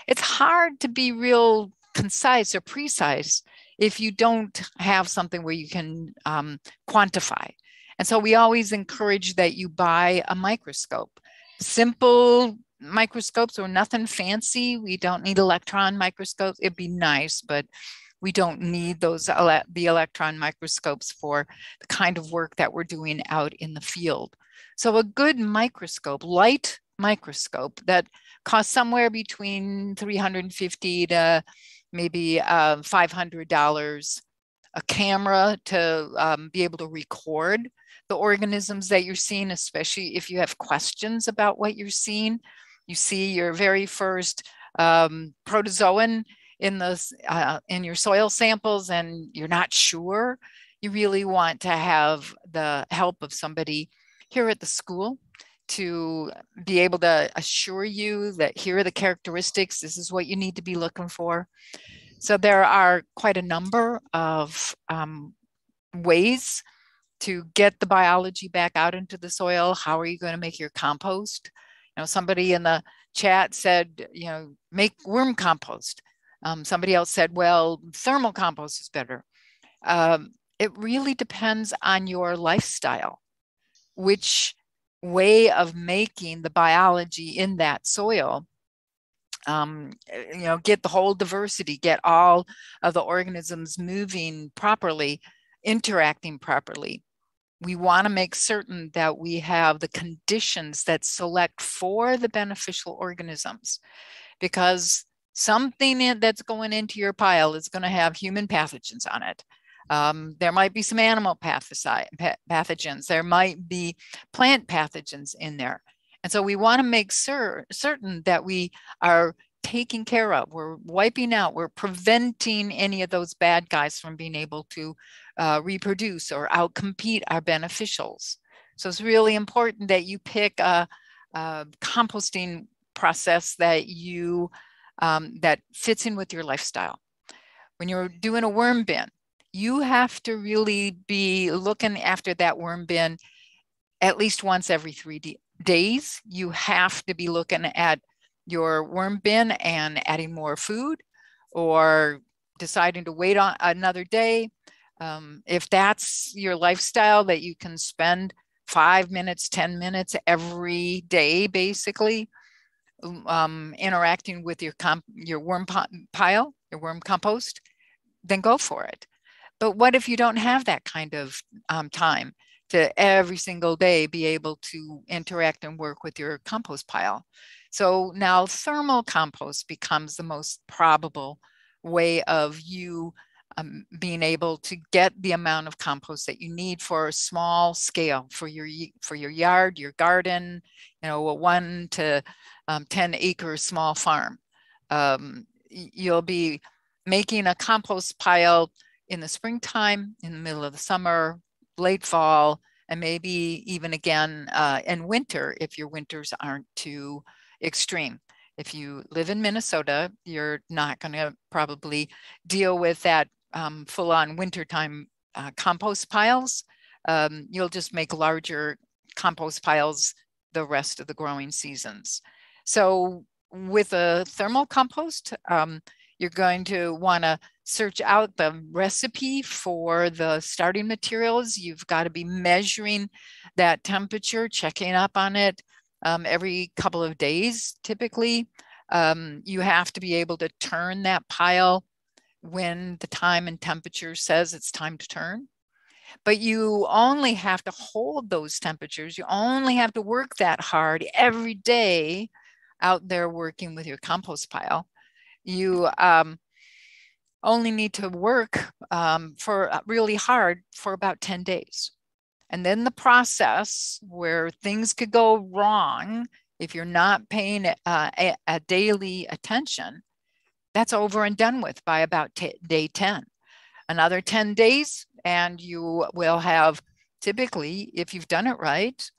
It's hard to be real concise or precise if you don't have something where you can quantify. And so we always encourage that you buy a microscope. Simple microscopes or nothing fancy. We don't need electron microscopes. It'd be nice, but we don't need those the electron microscopes for the kind of work that we're doing out in the field. So a good microscope, light microscope that costs somewhere between $350 to maybe $500, a camera to be able to record the organisms that you're seeing, especially if you have questions about what you're seeing. You see your very first protozoan in your soil samples and you're not sure. You really want to have the help of somebody here at the school to be able to assure you that here are the characteristics, this is what you need to be looking for. So there are quite a number of ways to get the biology back out into the soil. How are you going to make your compost? You know, somebody in the chat said, you know, make worm compost. Somebody else said, well, thermal compost is better. It really depends on your lifestyle, which way of making the biology in that soil, you know, get the whole diversity, get all of the organisms moving properly, interacting properly. We want to make certain that we have the conditions that select for the beneficial organisms, because something that's going into your pile is going to have human pathogens on it. There might be some animal pathogens. There might be plant pathogens in there. And so we want to make certain that we are taking care of, we're wiping out, we're preventing any of those bad guys from being able to reproduce or outcompete our beneficials. So it's really important that you pick a composting process that you that fits in with your lifestyle. When you're doing a worm bin, you have to really be looking after that worm bin at least once every 3 days. You have to be looking at your worm bin and adding more food, or deciding to wait on another day. If that's your lifestyle, that you can spend 5 minutes, 10 minutes every day, basically, interacting with your worm pile, your worm compost, then go for it. But what if you don't have that kind of time to every single day be able to interact and work with your compost pile? So now thermal compost becomes the most probable way of you being able to get the amount of compost that you need for a small scale for your yard, your garden, a 1 to 10 acre small farm. You'll be making a compost pile in the springtime, in the middle of the summer, late fall, and maybe even again in winter if your winters aren't too extreme. If you live in Minnesota, you're not going to probably deal with that full-on wintertime compost piles. You'll just make larger compost piles the rest of the growing seasons. So with a thermal compost, you're going to want to search out the recipe for the starting materials. You've got to be measuring that temperature, checking up on it every couple of days, typically. You have to be able to turn that pile when the time and temperature says it's time to turn. But you only have to hold those temperatures. You only have to work that hard every day out there working with your compost pile. You only need to work for really hard for about 10 days. And then the process where things could go wrong if you're not paying a daily attention, that's over and done with by about day 10. Another 10 days, and you will have, typically, if you've done it right,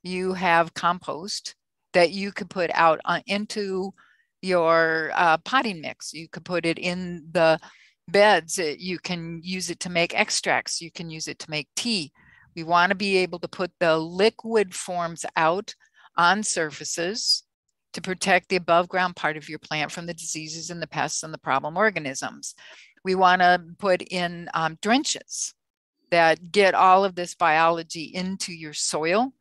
you have compost that you could put out into your potting mix. You could put it in the beds. You can use it to make extracts. You can use it to make tea. We want to be able to put the liquid forms out on surfaces to protect the above ground part of your plant from the diseases and the pests and the problem organisms. We want to put in drenches that get all of this biology into your soil.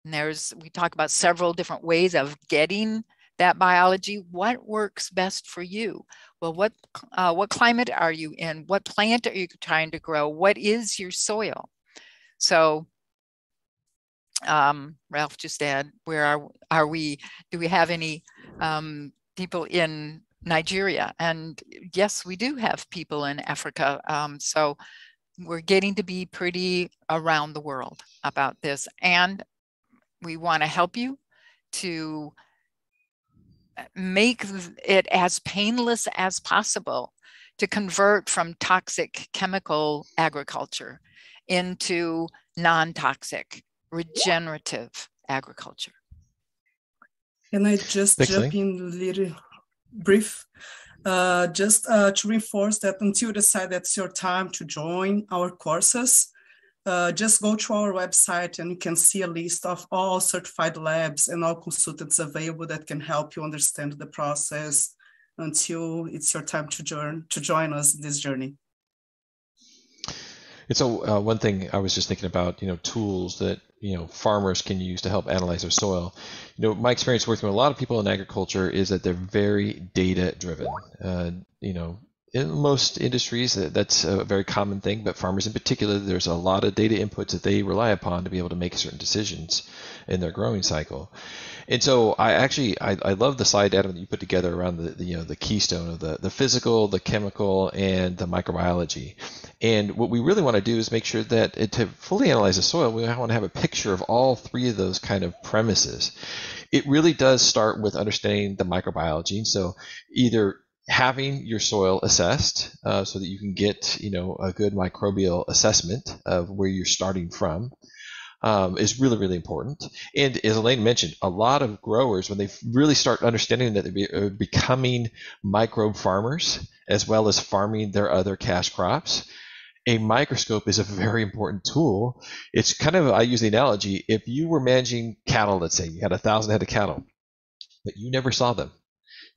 And we talk about several different ways of getting that biology. What works best for you? Well, what climate are you in? What plant are you trying to grow? What is your soil? So Ralph just add, where are we? Do we have any people in Nigeria? And yes, we do have people in Africa. So we're getting to be pretty around the world about this. And we want to help you to make it as painless as possible to convert from toxic chemical agriculture into non-toxic, regenerative agriculture. Can I just jump in a little brief? Just to reinforce that until you decide that's your time to join our courses, just go to our website and you can see a list of all certified labs and all consultants available that can help you understand the process until it's your time to join us in this journey. And so one thing I was just thinking about, tools that, farmers can use to help analyze their soil. My experience working with a lot of people in agriculture is that they're very data driven. In most industries, that's a very common thing, but farmers in particular, there's a lot of data inputs that they rely upon to be able to make certain decisions in their growing cycle. And so I love the slide, Adam, that you put together around the keystone of the physical, the chemical, and the microbiology. And what we really want to do is make sure that to fully analyze the soil, we want to have a picture of all three of those kind of premises. It really does start with understanding the microbiology. So either having your soil assessed so that you can get a good microbial assessment of where you're starting from. is really, really important. And as Elaine mentioned, a lot of growers, when they really start understanding that they're becoming microbe farmers, as well as farming their other cash crops, a microscope is a very important tool. It's kind of, I use the analogy, if you were managing cattle, let's say you had 1,000 head of cattle, but you never saw them,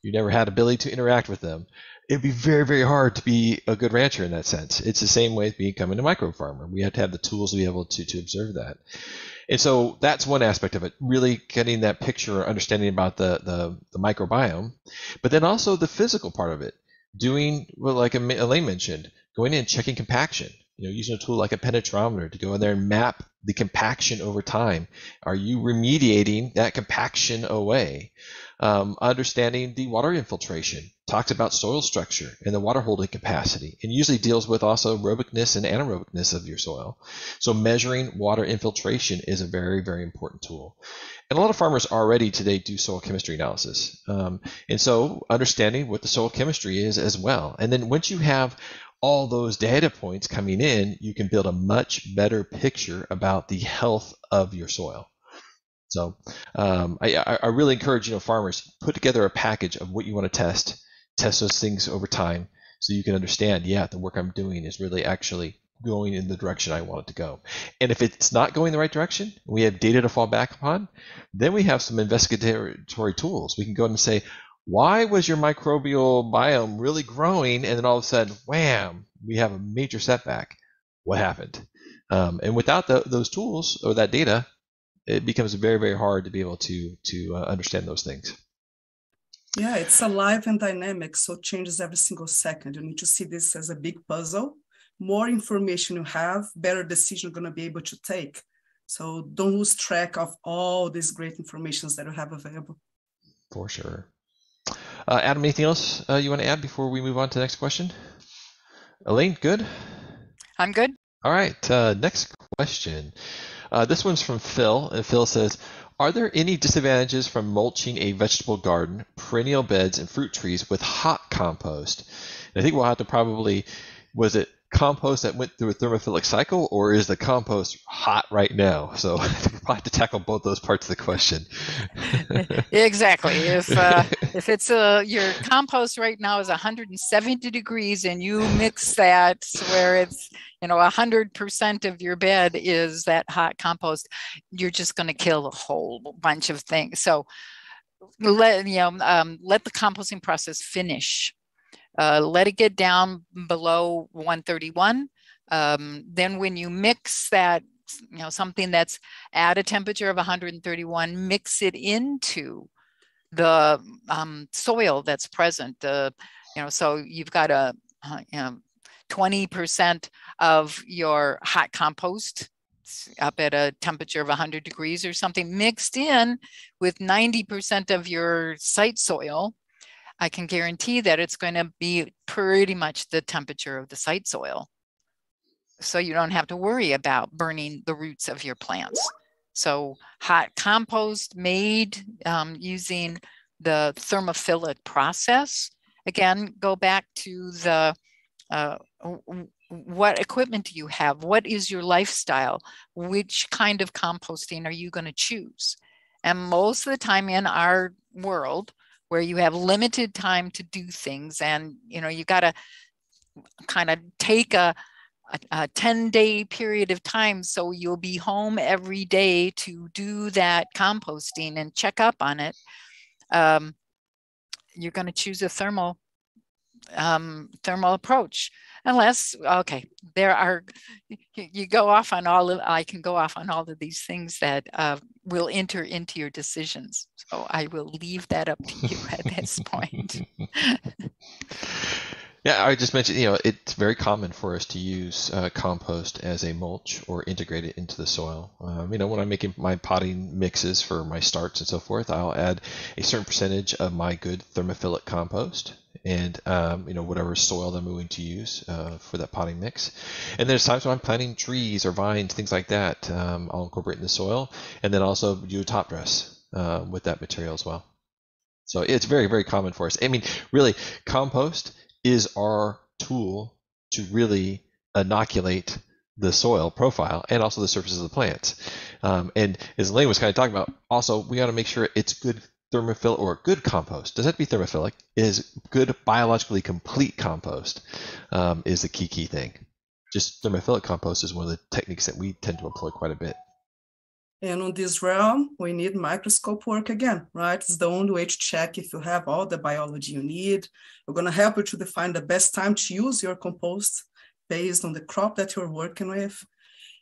you never had ability to interact with them, it'd be very, very hard to be a good rancher in that sense. It's the same way as becoming a microbe farmer. We have to have the tools to be able to observe that. And so that's one aspect of it, really getting that picture, understanding about the microbiome, but then also the physical part of it. Doing, well, like Elaine mentioned, going in and checking compaction, using a tool like a penetrometer to go in there and map the compaction over time. Are you remediating that compaction away? Understanding the water infiltration, talks about soil structure and the water holding capacity, and usually deals with also aerobicness and anaerobicness of your soil. So measuring water infiltration is a very, very important tool. And a lot of farmers already today do soil chemistry analysis. And so understanding what the soil chemistry is as well. And then once you have all those data points coming in, you can build a much better picture about the health of your soil. So I really encourage farmers, put together a package of what you want to test those things over time, so you can understand, the work I'm doing is really actually going in the direction I want it to go. And if it's not going the right direction, we have data to fall back upon, then we have some investigatory tools. We can go and say, why was your microbial biome really growing, and then all of a sudden, wham, we have a major setback? What happened? And without those tools or that data, it becomes very, very hard to be able to understand those things. Yeah, it's alive and dynamic, so it changes every single second. You need to see this as a big puzzle. More information you have, better decision you're going to be able to take. So don't lose track of all these great informations that you have available. For sure. Adam, anything else you want to add before we move on to the next question? Elaine, good? I'm good. All right, next question. This one's from Phil, and Phil says, are there any disadvantages from mulching a vegetable garden, perennial beds, and fruit trees with hot compost? And I think we'll have to probably, was it compost that went through a thermophilic cycle, or is the compost hot right now? So we'll have to tackle both those parts of the question. Exactly. If it's your compost right now is 170 degrees and you mix that where it's 100% of your bed is that hot compost, you're just going to kill a whole bunch of things. So let the composting process finish. Let it get down below 131. Then when you mix that, something that's at a temperature of 131, mix it into the soil that's present. So you've got 20% of your hot compost up at a temperature of 100 degrees or something mixed in with 90% of your site soil. I can guarantee that it's going to be pretty much the temperature of the site soil. So you don't have to worry about burning the roots of your plants. So hot compost made using the thermophilic process. Again, go back to the what equipment do you have? What is your lifestyle? Which kind of composting are you going to choose? And most of the time in our world, where you have limited time to do things, and you got to kind of take a 10-day period of time, so you'll be home every day to do that composting and check up on it. You're going to choose a thermal approach, unless you go off on I can go off on all of these things that will enter into your decisions. So I will leave that up to you at this point. Yeah, I just mentioned, it's very common for us to use compost as a mulch or integrate it into the soil. When I'm making my potting mixes for my starts and so forth, I'll add a certain percentage of my good thermophilic compost and, whatever soil I'm going to use for that potting mix. And there's times when I'm planting trees or vines, things like that, I'll incorporate in the soil, and then also do a top dress with that material as well. So it's very, very common for us. I mean, really, compost is our tool to really inoculate the soil profile and also the surfaces of the plants. And as Elaine was kind of talking about, also we got to make sure it's good thermophilic or good compost. Does that be thermophilic? Is good biologically complete compost is the key thing. Just thermophilic compost is one of the techniques that we tend to employ quite a bit. And on this realm, we need microscope work again, right? It's the only way to check if you have all the biology you need. We're going to help you to define the best time to use your compost based on the crop that you're working with.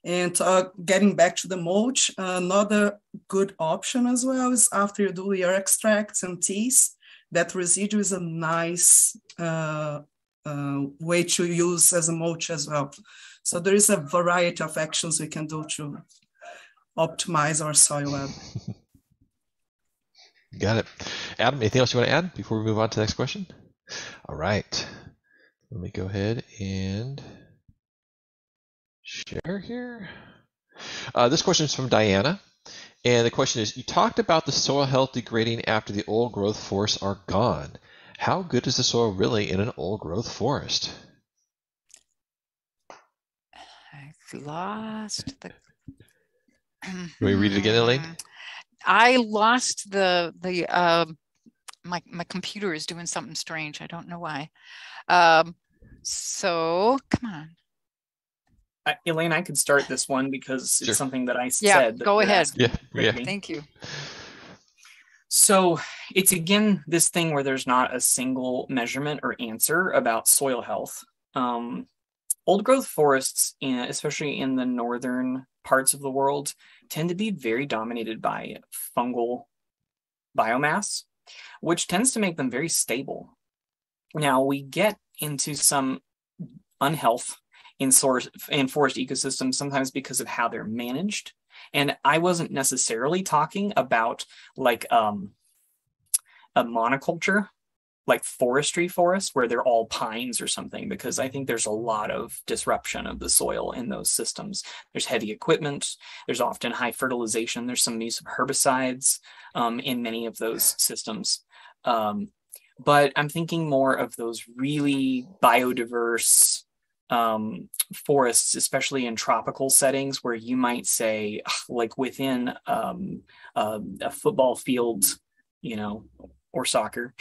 And getting back to the mulch, another good option as well is after you do your extracts and teas, that residue is a nice way to use as a mulch as well. So there is a variety of actions we can do to optimize our soil web. Got it. Adam, anything else you want to add before we move on to the next question? All right. Let me go ahead and share here. This question is from Diana. And the question is, you talked about the soil health degrading after the old growth forests are gone. How good is the soil really in an old growth forest? I've lost the... Can we read it again, Elaine? I lost my computer is doing something strange. I don't know why. So come on. Elaine, I could start this one because Sure. it's something that I Yeah, said. go ahead. Yeah. Thank you. So it's again this thing where there's not a single measurement or answer about soil health. Old growth forests, especially in the northern parts of the world, tend to be very dominated by fungal biomass, which tends to make them very stable. Now we get into some unhealth in forest ecosystems, sometimes because of how they're managed. And I wasn't necessarily talking about like a monoculture, like forestry forests where they're all pines or something, because I think there's a lot of disruption of the soil in those systems. There's heavy equipment, there's often high fertilization, there's some use of herbicides in many of those systems. But I'm thinking more of those really biodiverse forests, especially in tropical settings where you might say, like within a football field, or soccer,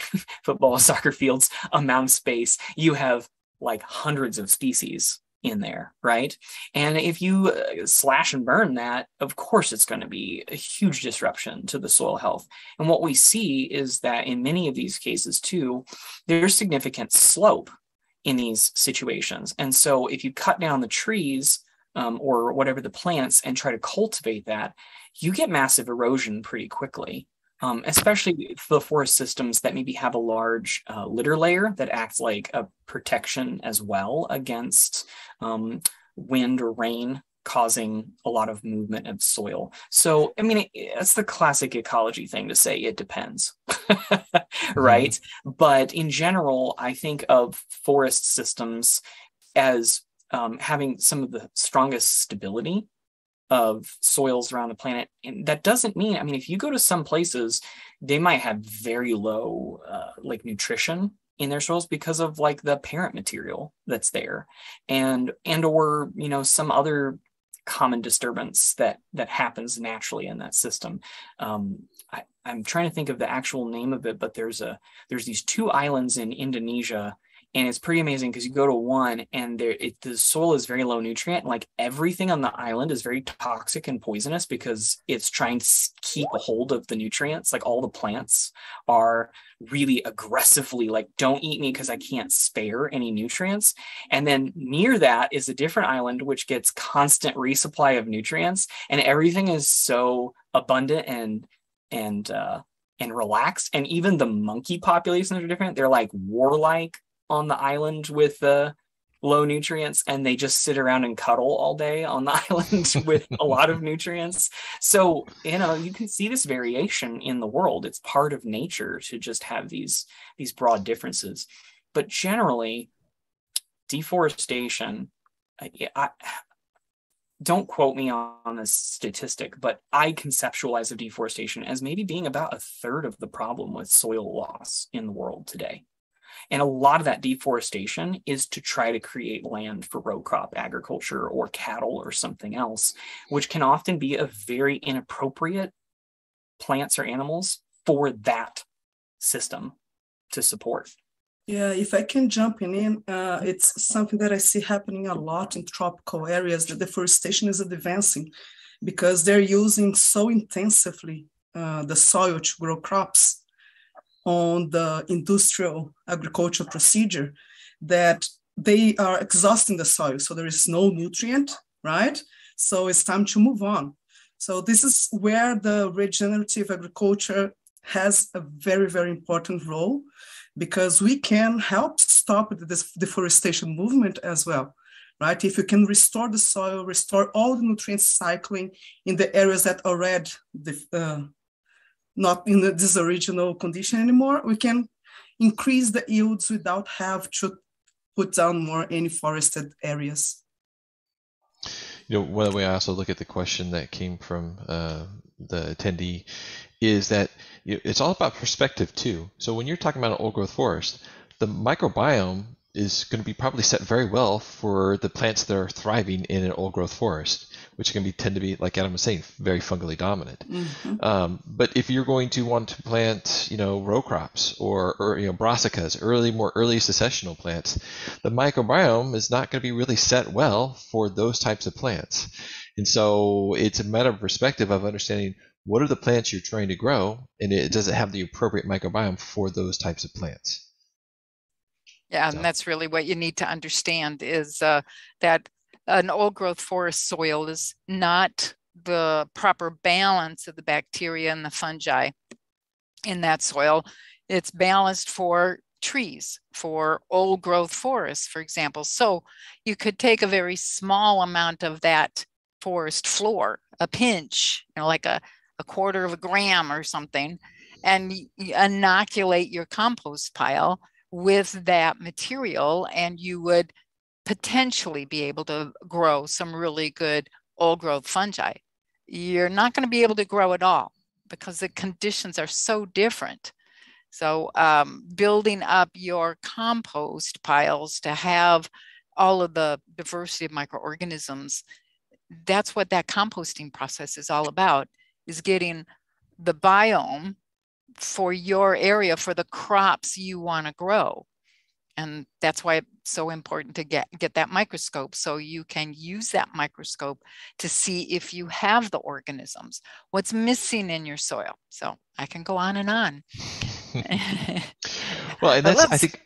football, soccer fields, amount of space, you have like hundreds of species in there, right? And if you slash and burn that, of course, it's going to be a huge disruption to the soil health. And what we see is that in many of these cases too, there's significant slope in these situations. And so if you cut down the trees or whatever the plants and try to cultivate that, you get massive erosion pretty quickly. Especially the forest systems that maybe have a large litter layer that acts like a protection as well against wind or rain causing a lot of movement of soil. So, I mean, that's the classic ecology thing to say, it depends, right? But in general, I think of forest systems as having some of the strongest stability of soils around the planet. And that doesn't mean, I mean, if you go to some places, they might have very low like nutrition in their soils because of like the parent material that's there and or, some other common disturbance that happens naturally in that system. I'm trying to think of the actual name of it, but there's these two islands in Indonesia. And it's pretty amazing because you go to one and the soil is very low nutrient. Like everything on the island is very toxic and poisonous because it's trying to keep a hold of the nutrients. Like all the plants are really aggressively like, don't eat me because I can't spare any nutrients. And then near that is a different island, which gets constant resupply of nutrients. And everything is so abundant and relaxed. And even the monkey populations are different. They're like warlike on the island with the low nutrients, and they just sit around and cuddle all day on the island with a lot of nutrients. So, you can see this variation in the world. It's part of nature to just have these broad differences. But generally, deforestation, don't quote me on this statistic, but I conceptualize of deforestation as maybe being about a third of the problem with soil loss in the world today. And a lot of that deforestation is to try to create land for row crop agriculture or cattle or something else, which can often be a very inappropriate plants or animals for that system to support. Yeah, if I can jump in, it's something that I see happening a lot in tropical areas. The deforestation is advancing because they're using so intensively the soil to grow crops on the industrial agricultural procedure that they are exhausting the soil. So there is no nutrient, right? So it's time to move on. So this is where the regenerative agriculture has a very, very important role, because we can help stop this deforestation movement as well, right? If you can restore the soil, restore all the nutrient cycling in the areas that are already not in this original condition anymore, we can increase the yields without have to put down more any forested areas. You know, one way I also look at the question that came from the attendee is that it's all about perspective too. So when you're talking about an old growth forest, the microbiome is going to be probably set very well for the plants that are thriving in an old growth forest, which can tend to be, like Adam was saying, very fungally dominant. Mm-hmm. But if you're going to want to plant, row crops or brassicas, more early successional plants, the microbiome is not going to be really set well for those types of plants. And so it's a matter of perspective of understanding what are the plants you're trying to grow, and does it have the appropriate microbiome for those types of plants? Yeah, and that's really what you need to understand is that an old growth forest soil is not the proper balance of the bacteria and the fungi in that soil. It's balanced for trees, for old growth forests, for example. So you could take a very small amount of that forest floor, a pinch, like a quarter of a gram or something, and inoculate your compost pile with that material, and you would potentially be able to grow some really good old growth fungi. You're not going to be able to grow it all because the conditions are so different. So building up your compost piles to have all of the diversity of microorganisms, that's what that composting process is all about, is getting the biome for your area, for the crops you want to grow. And that's why it's so important to get that microscope, so you can use that microscope to see if you have the organisms, what's missing in your soil. So I can go on and on. Well, and that's, I think,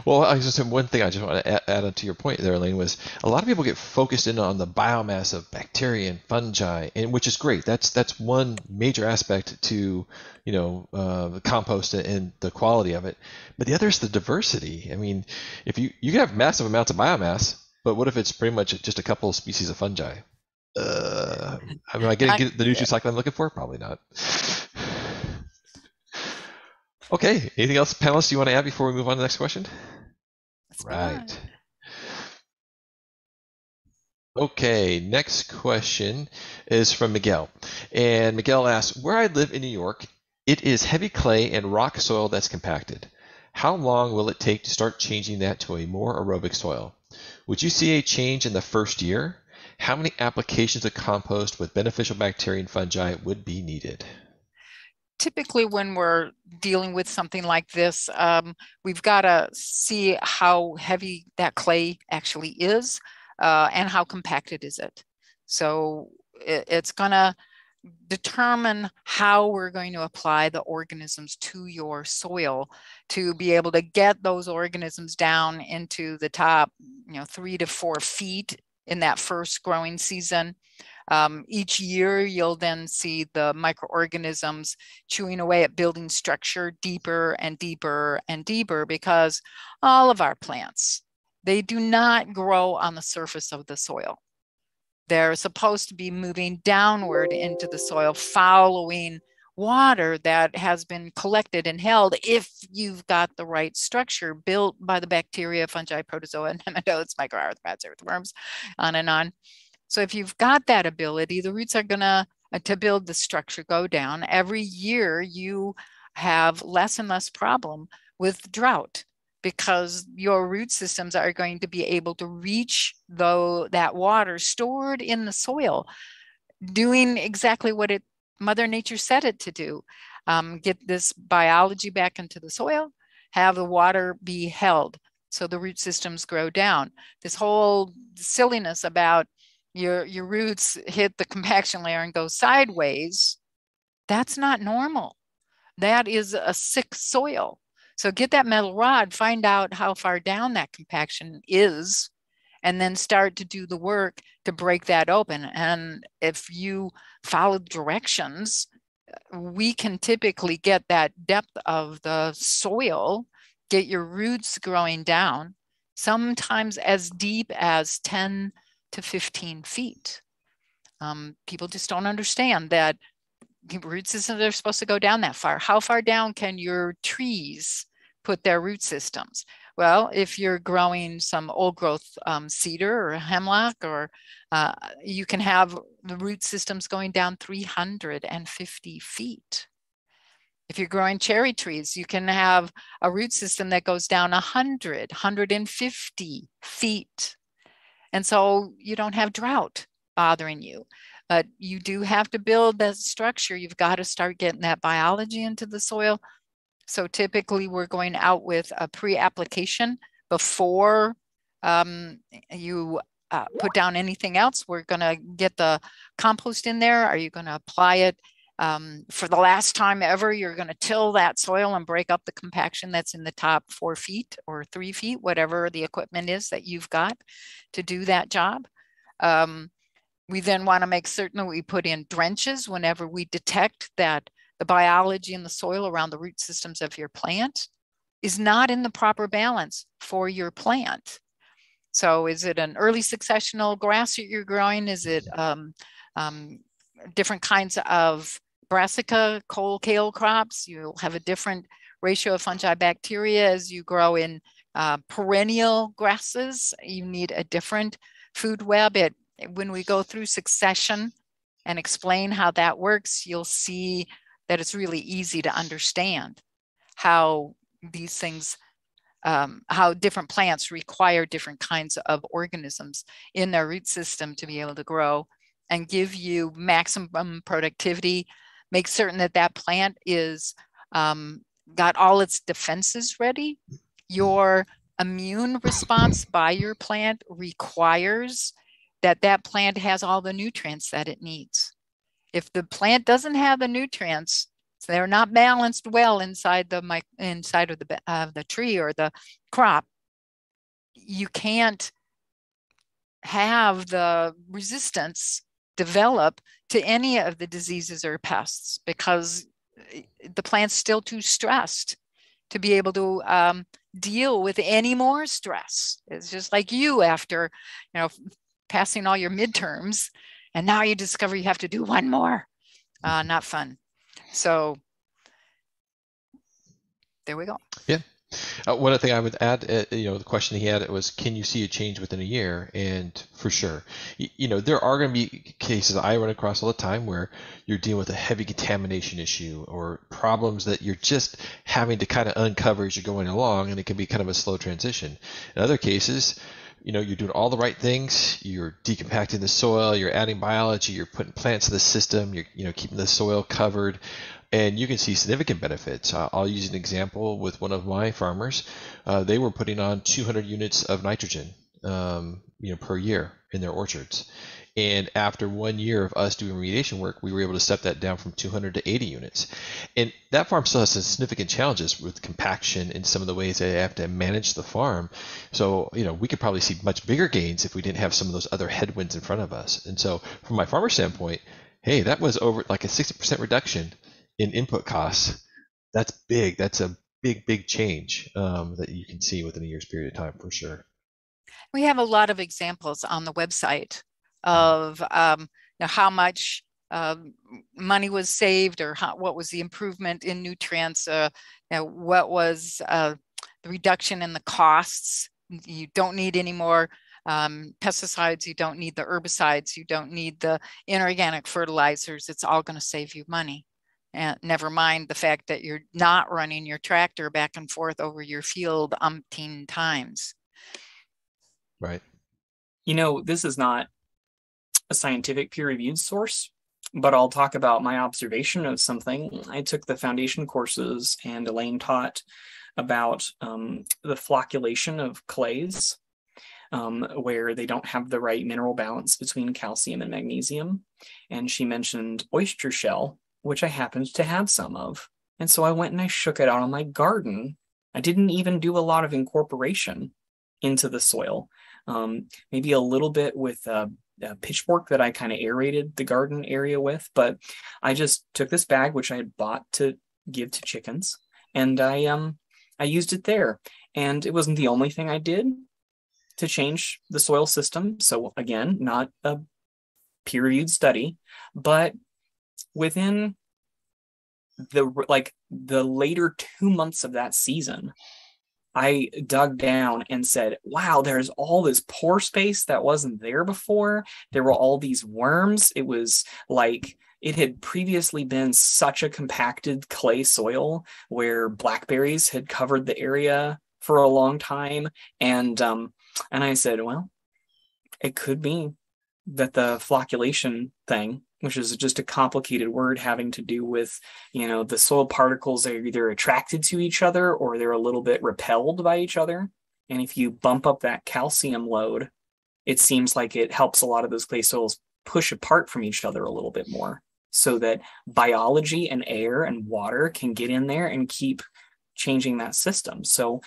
I was just saying one thing I just want to add on to your point there, Elaine, was a lot of people get focused in on the biomass of bacteria and fungi, and which is great. That's one major aspect to, the compost and the quality of it. But the other is the diversity. I mean, if you can have massive amounts of biomass, but what if it's pretty much just a couple of species of fungi? Am I getting the nutrient cycle I'm looking for? Probably not. Okay, anything else, panelists, you want to add before we move on to the next question? Right. Okay, next question is from Miguel. And Miguel asks, where I live in New York, it is heavy clay and rock soil that's compacted. How long will it take to start changing that to a more aerobic soil? Would you see a change in the first year? How many applications of compost with beneficial bacteria and fungi would be needed? Typically, when we're dealing with something like this, we've got to see how heavy that clay actually is and how compacted is it. So it's going to determine how we're going to apply the organisms to your soil to be able to get those organisms down into the top, 3 to 4 feet in that first growing season. Each year, you'll then see the microorganisms chewing away at building structure deeper and deeper and deeper, because all of our plants, they do not grow on the surface of the soil. They're supposed to be moving downward into the soil, following water that has been collected and held if you've got the right structure built by the bacteria, fungi, protozoa, nematodes, microarthropods, earthworms, on and on. So if you've got that ability, the roots are going to build the structure, go down. Every year you have less and less problem with drought. because your root systems are going to be able to reach that water stored in the soil, doing exactly what Mother Nature said it to do. Get this biology back into the soil, have the water be held so the root systems grow down. This whole silliness about your roots hit the compaction layer and go sideways, that's not normal. That is a sick soil. So get that metal rod, find out how far down that compaction is, and then start to do the work to break that open. And if you follow directions, we can typically get that depth of the soil, get your roots growing down, sometimes as deep as 10 to 15 feet. People just don't understand that root systems are supposed to go down that far. How far down can your trees put their root systems? Well, if you're growing some old growth cedar or hemlock, or you can have the root systems going down 350 feet. If you're growing cherry trees, you can have a root system that goes down 150 feet. And so you don't have drought bothering you. But you do have to build that structure. You've got to start getting that biology into the soil. So typically we're going out with a pre-application before you put down anything else. We're going to get the compost in there. Are you going to apply it for the last time ever? You're going to till that soil and break up the compaction that's in the top 4 feet or 3 feet, whatever the equipment is that you've got to do that job. We then want to make certain that we put in drenches whenever we detect that the biology in the soil around the root systems of your plant is not in the proper balance for your plant. So is it an early successional grass that you're growing? Is it different kinds of brassica, kale crops? You'll have a different ratio of fungi bacteria as you grow in perennial grasses. You need a different food web. When we go through succession and explain how that works, you'll see that it's really easy to understand how these things, how different plants require different kinds of organisms in their root system to be able to grow and give you maximum productivity. Make certain that that plant is got all its defenses ready. Your immune response by your plant requires that that plant has all the nutrients that it needs. If the plant doesn't have the nutrients, they're not balanced well inside of the tree or the crop, you can't have the resistance develop to any of the diseases or pests because the plant's still too stressed to be able to deal with any more stress. It's just like you after, passing all your midterms, and now you discover you have to do one more. Not fun. So there we go. Yeah. One other thing I would add, the question he had was, can you see a change within a year? And for sure, there are going to be cases I run across all the time where you're dealing with a heavy contamination issue or problems that you're just having to kind of uncover as you're going along, and it can be kind of a slow transition. In other cases, you're doing all the right things. You're decompacting the soil. You're adding biology. You're putting plants in the system. You're keeping the soil covered, and you can see significant benefits. I'll use an example with one of my farmers. They were putting on 200 units of nitrogen, per year in their orchards. And after 1 year of us doing remediation work, we were able to step that down from 200 to 80 units. And that farm still has some significant challenges with compaction and some of the ways they have to manage the farm. So, we could probably see much bigger gains if we didn't have some of those other headwinds in front of us. And so from my farmer standpoint, hey, that was over like a 60% reduction in input costs. That's big. That's a big change that you can see within a year's period of time for sure. We have a lot of examples on the website of how much money was saved, or what was the improvement in nutrients, what was the reduction in the costs. You don't need any more pesticides, you don't need the herbicides, you don't need the inorganic fertilizers. It's all going to save you money. And never mind the fact that you're not running your tractor back and forth over your field umpteen times. Right. This is not a scientific peer-reviewed source, but I'll talk about my observation of something. I took the foundation courses, and Elaine taught about the flocculation of clays, where they don't have the right mineral balance between calcium and magnesium. And she mentioned oyster shell, which I happened to have some of. And so I went and I shook it out on my garden. I didn't even do a lot of incorporation into the soil. Maybe a little bit with a pitchfork that I kind of aerated the garden area with, but I just took this bag, which I had bought to give to chickens, and I used it there. And it wasn't the only thing I did to change the soil system. So again, not a peer-reviewed study, but within the later 2 months of that season, I dug down and said, wow, there's all this pore space that wasn't there before. There were all these worms. It was like it had previously been such a compacted clay soil where blackberries had covered the area for a long time. And I said, well, it could be that the flocculation thing, which is just a complicated word having to do with, the soil particles are either attracted to each other or they're a little bit repelled by each other. And if you bump up that calcium load, it seems like it helps a lot of those clay soils push apart from each other a little bit more, so that biology and air and water can get in there and keep changing that system. So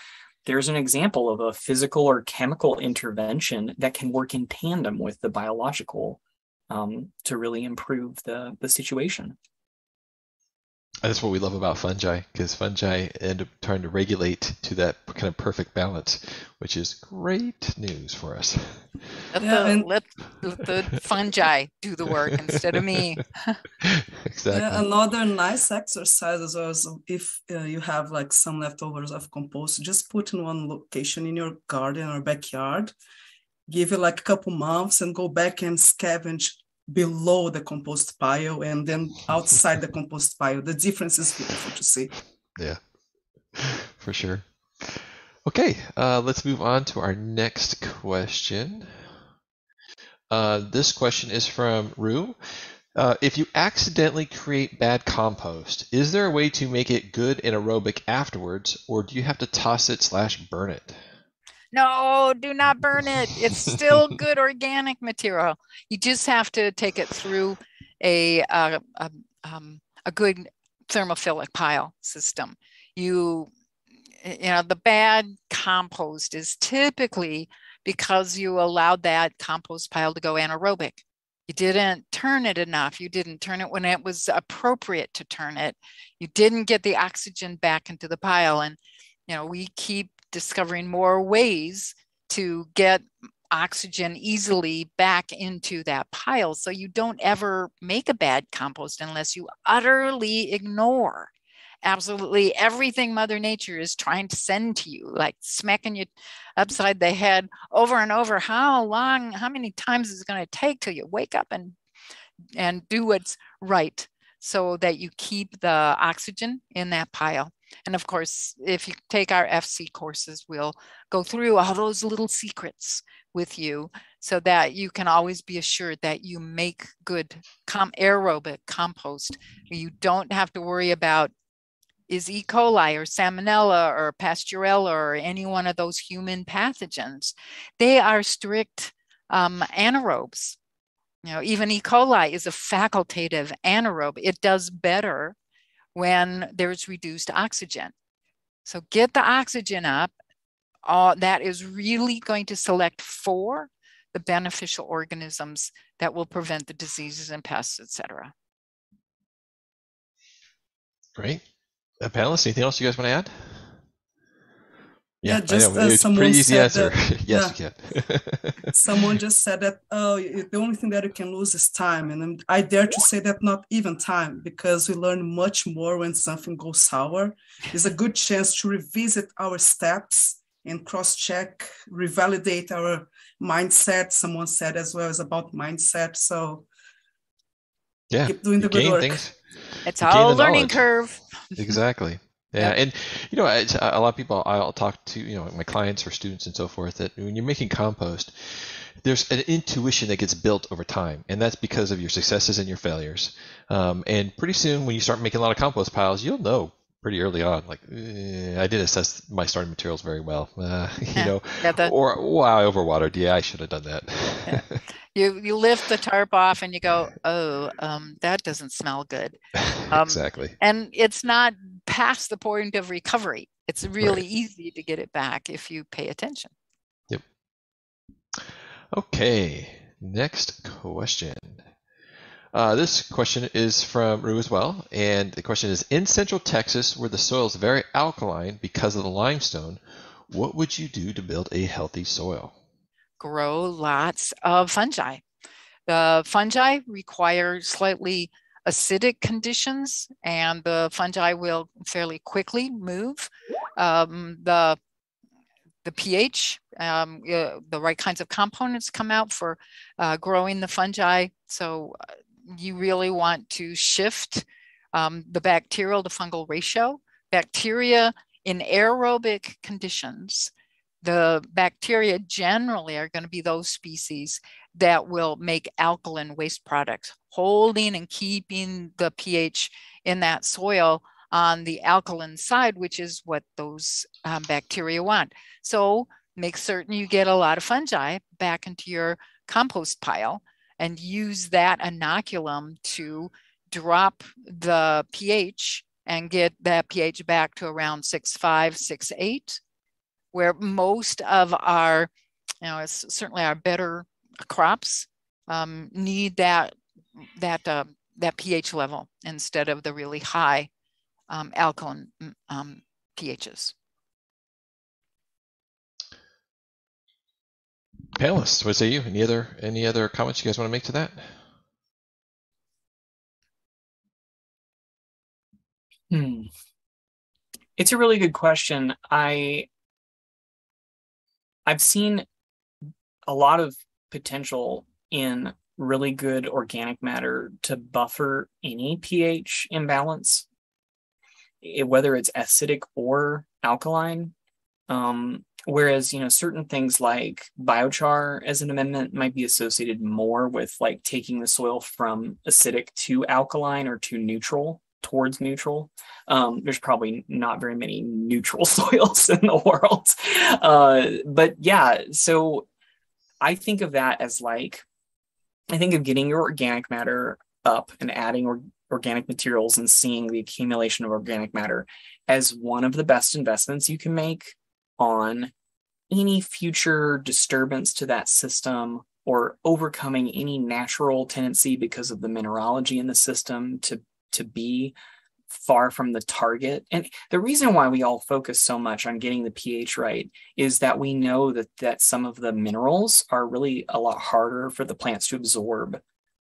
there's an example of a physical or chemical intervention that can work in tandem with the biological to really improve the situation. That's what we love about fungi, because fungi end up trying to regulate to that kind of perfect balance, which is great news for us. Let the fungi do the work instead of me. Exactly. Yeah, another nice exercise as well is if you have like some leftovers of compost, just put in one location in your garden or backyard, give it like a couple months and go back and scavenge below the compost pile and then outside the compost pile. The difference is beautiful to see. Yeah, for sure. Okay, let's move on to our next question. This question is from Rue. If you accidentally create bad compost, is there a way to make it good and aerobic afterwards, or do you have to toss it / burn it? No, do not burn it. It's still good organic material. You just have to take it through a good thermophilic pile system. The bad compost is typically because you allowed that compost pile to go anaerobic. You didn't turn it enough. You didn't turn it when it was appropriate to turn it. You didn't get the oxygen back into the pile. And, we keep discovering more ways to get oxygen easily back into that pile. So you don't ever make a bad compost unless you utterly ignore absolutely everything Mother Nature is trying to send to you, like smacking you upside the head over and over. How many times is it going to take till you wake up and do what's right so that you keep the oxygen in that pile? And of course, if you take our FC courses, we'll go through all those little secrets with you so that you can always be assured that you make good aerobic compost. You don't have to worry about is E. coli or Salmonella or Pasteurella or any one of those human pathogens. They are strict anaerobes. Even E. coli is a facultative anaerobe. It does better when there's reduced oxygen. So get the oxygen up. That is really going to select for the beneficial organisms that will prevent the diseases and pests, etc. Great. Panelists, anything else you guys want to add? Yeah, just it's a pretty easy answer. Yes, you can. Someone just said that, the only thing that you can lose is time. And I dare to say that not even time, because we learn much more when something goes sour. There's a good chance to revisit our steps and cross-check, revalidate our mindset. Someone said as well as about mindset. So keep doing the good work. It's You gain all the a learning knowledge. curve. Exactly. Yeah, Yep. and a lot of people I'll talk to, my clients or students and so forth, that when you're making compost, there's an intuition that gets built over time, and that's because of your successes and your failures. And pretty soon, when you start making a lot of compost piles, you'll know pretty early on, like, I didn't assess my starting materials very well, Yeah. or wow, I overwatered. Yeah, I should have done that. Yeah. You lift the tarp off and you go, oh, that doesn't smell good. Exactly. And it's not past the point of recovery. It's really Right. easy to get it back if you pay attention. Yep. Okay, next question. This question is from Rue as well, and the question is, in Central Texas, where the soil is very alkaline because of the limestone, what would you do to build a healthy soil? Grow lots of fungi. The fungi require slightly acidic conditions, and the fungi will fairly quickly move. The pH, the right kinds of components come out for growing the fungi. So you really want to shift the bacterial to fungal ratio. Bacteria in aerobic conditions, the bacteria generally are going to be those species that will make alkaline waste products, holding and keeping the pH in that soil on the alkaline side, which is what those bacteria want. So make certain you get a lot of fungi back into your compost pile and use that inoculum to drop the pH and get that pH back to around 6.5, 6.8, where most of our, certainly our better crops need that pH level instead of the really high alkaline pHs. Panelists, what say you? Any other comments you guys want to make to that? It's a really good question. I've seen a lot of potential in really good organic matter to buffer any pH imbalance, whether it's acidic or alkaline. Whereas, certain things like biochar as an amendment might be associated more with like taking the soil from acidic to alkaline or to neutral, towards neutral. There's probably not very many neutral soils in the world. But yeah, so I think of that as I think of getting your organic matter up and adding organic materials and seeing the accumulation of organic matter as one of the best investments you can make on any future disturbance to that system or overcoming any natural tendency because of the mineralogy in the system to be far from the target. And the reason why we all focus so much on getting the pH right is that we know that some of the minerals are really a lot harder for the plants to absorb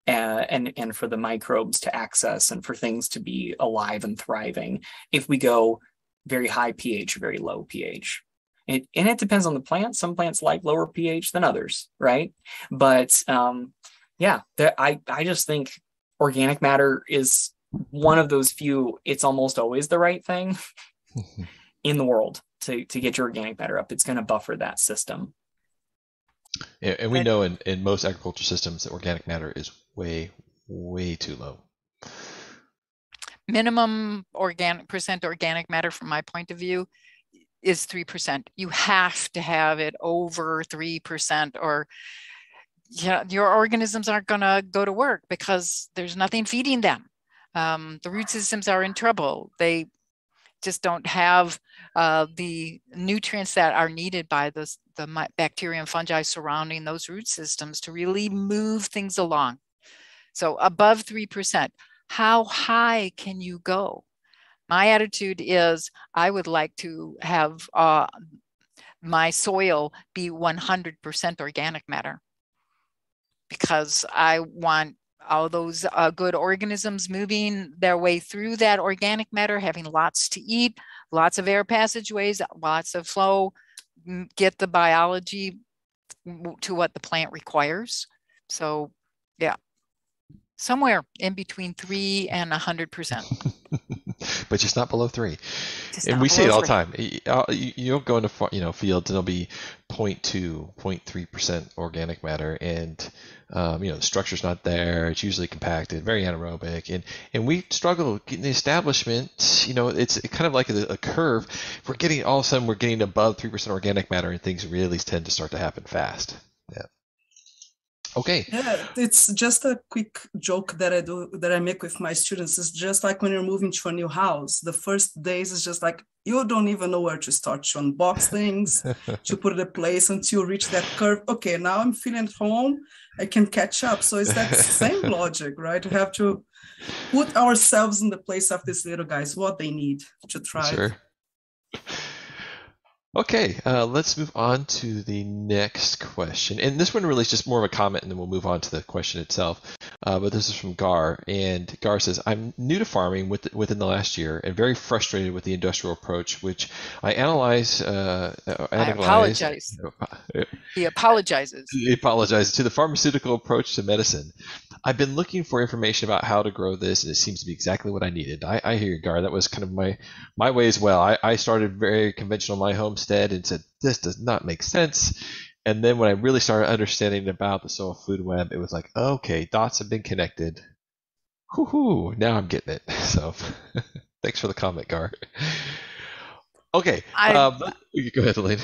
and for the microbes to access and for things to be alive and thriving if we go very high pH, very low pH. And it depends on the plant. Some plants like lower pH than others, right? But I just think organic matter is one of those few, it's almost always the right thing in the world to get your organic matter up. It's going to buffer that system. Yeah, and we know in most agriculture systems that organic matter is way, way too low. Minimum organic matter from my point of view is 3%. You have to have it over 3% or your organisms aren't going to go to work because there's nothing feeding them. The root systems are in trouble. They just don't have the nutrients that are needed by the bacteria and fungi surrounding those root systems to really move things along. So above 3%, how high can you go? My attitude is I would like to have my soil be 100% organic matter because I want all those good organisms moving their way through that organic matter, having lots to eat, lots of air passageways, lots of flow, get the biology to what the plant requires. So, yeah. somewhere in between 3 and 100%. But just not below 3. Just And not we see it below all the 3. time. You'll go into fields and it'll be 0.2, 0.3% organic matter, and the structure's not there. It's usually compacted, very anaerobic, and we struggle getting the establishment. It's kind of like a curve. We're getting all of a sudden we're getting above 3% organic matter, and things really tend to start to happen fast. Yeah. Okay. Yeah, it's just a quick joke that I make with my students. It's just like when you're moving to a new house, the first days is just like, you don't even know where to start to unbox things, to put it in place until you reach that curve. Okay, now I'm feeling at home, I can catch up. So it's that same logic, right? We have to put ourselves in the place of these little guys, what they need to thrive. Sure. Okay, let's move on to the next question. And this one really is just more of a comment, and then we'll move on to the question itself. But this is from Gar, and Gar says, I'm new to farming within the last year and very frustrated with the industrial approach, which I analyze. I apologize. He apologizes. He apologizes to the pharmaceutical approach to medicine. I've been looking for information about how to grow this, and it seems to be exactly what I needed. I hear you, Gar. That was kind of my way as well. I started very conventional in my homestead and said, this does not make sense. And then when I really started understanding about the soil food web, it was like, okay, dots have been connected. Whoo-hoo, now I'm getting it. So thanks for the comment, Gar. Okay, go ahead, Elaine.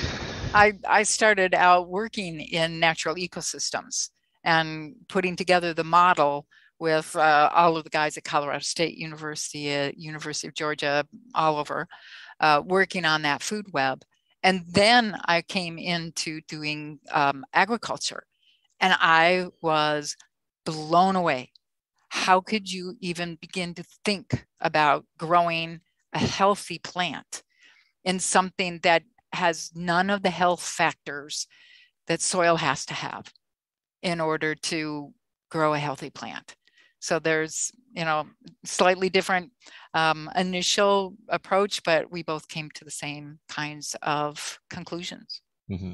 I started out working in natural ecosystems and putting together the model with all of the guys at Colorado State University, University of Georgia, all over, working on that food web. And then I came into doing agriculture, and I was blown away. How could you even begin to think about growing a healthy plant in something that has none of the health factors that soil has to have in order to grow a healthy plant? So there's, slightly different initial approach, but we both came to the same kinds of conclusions. Mm-hmm.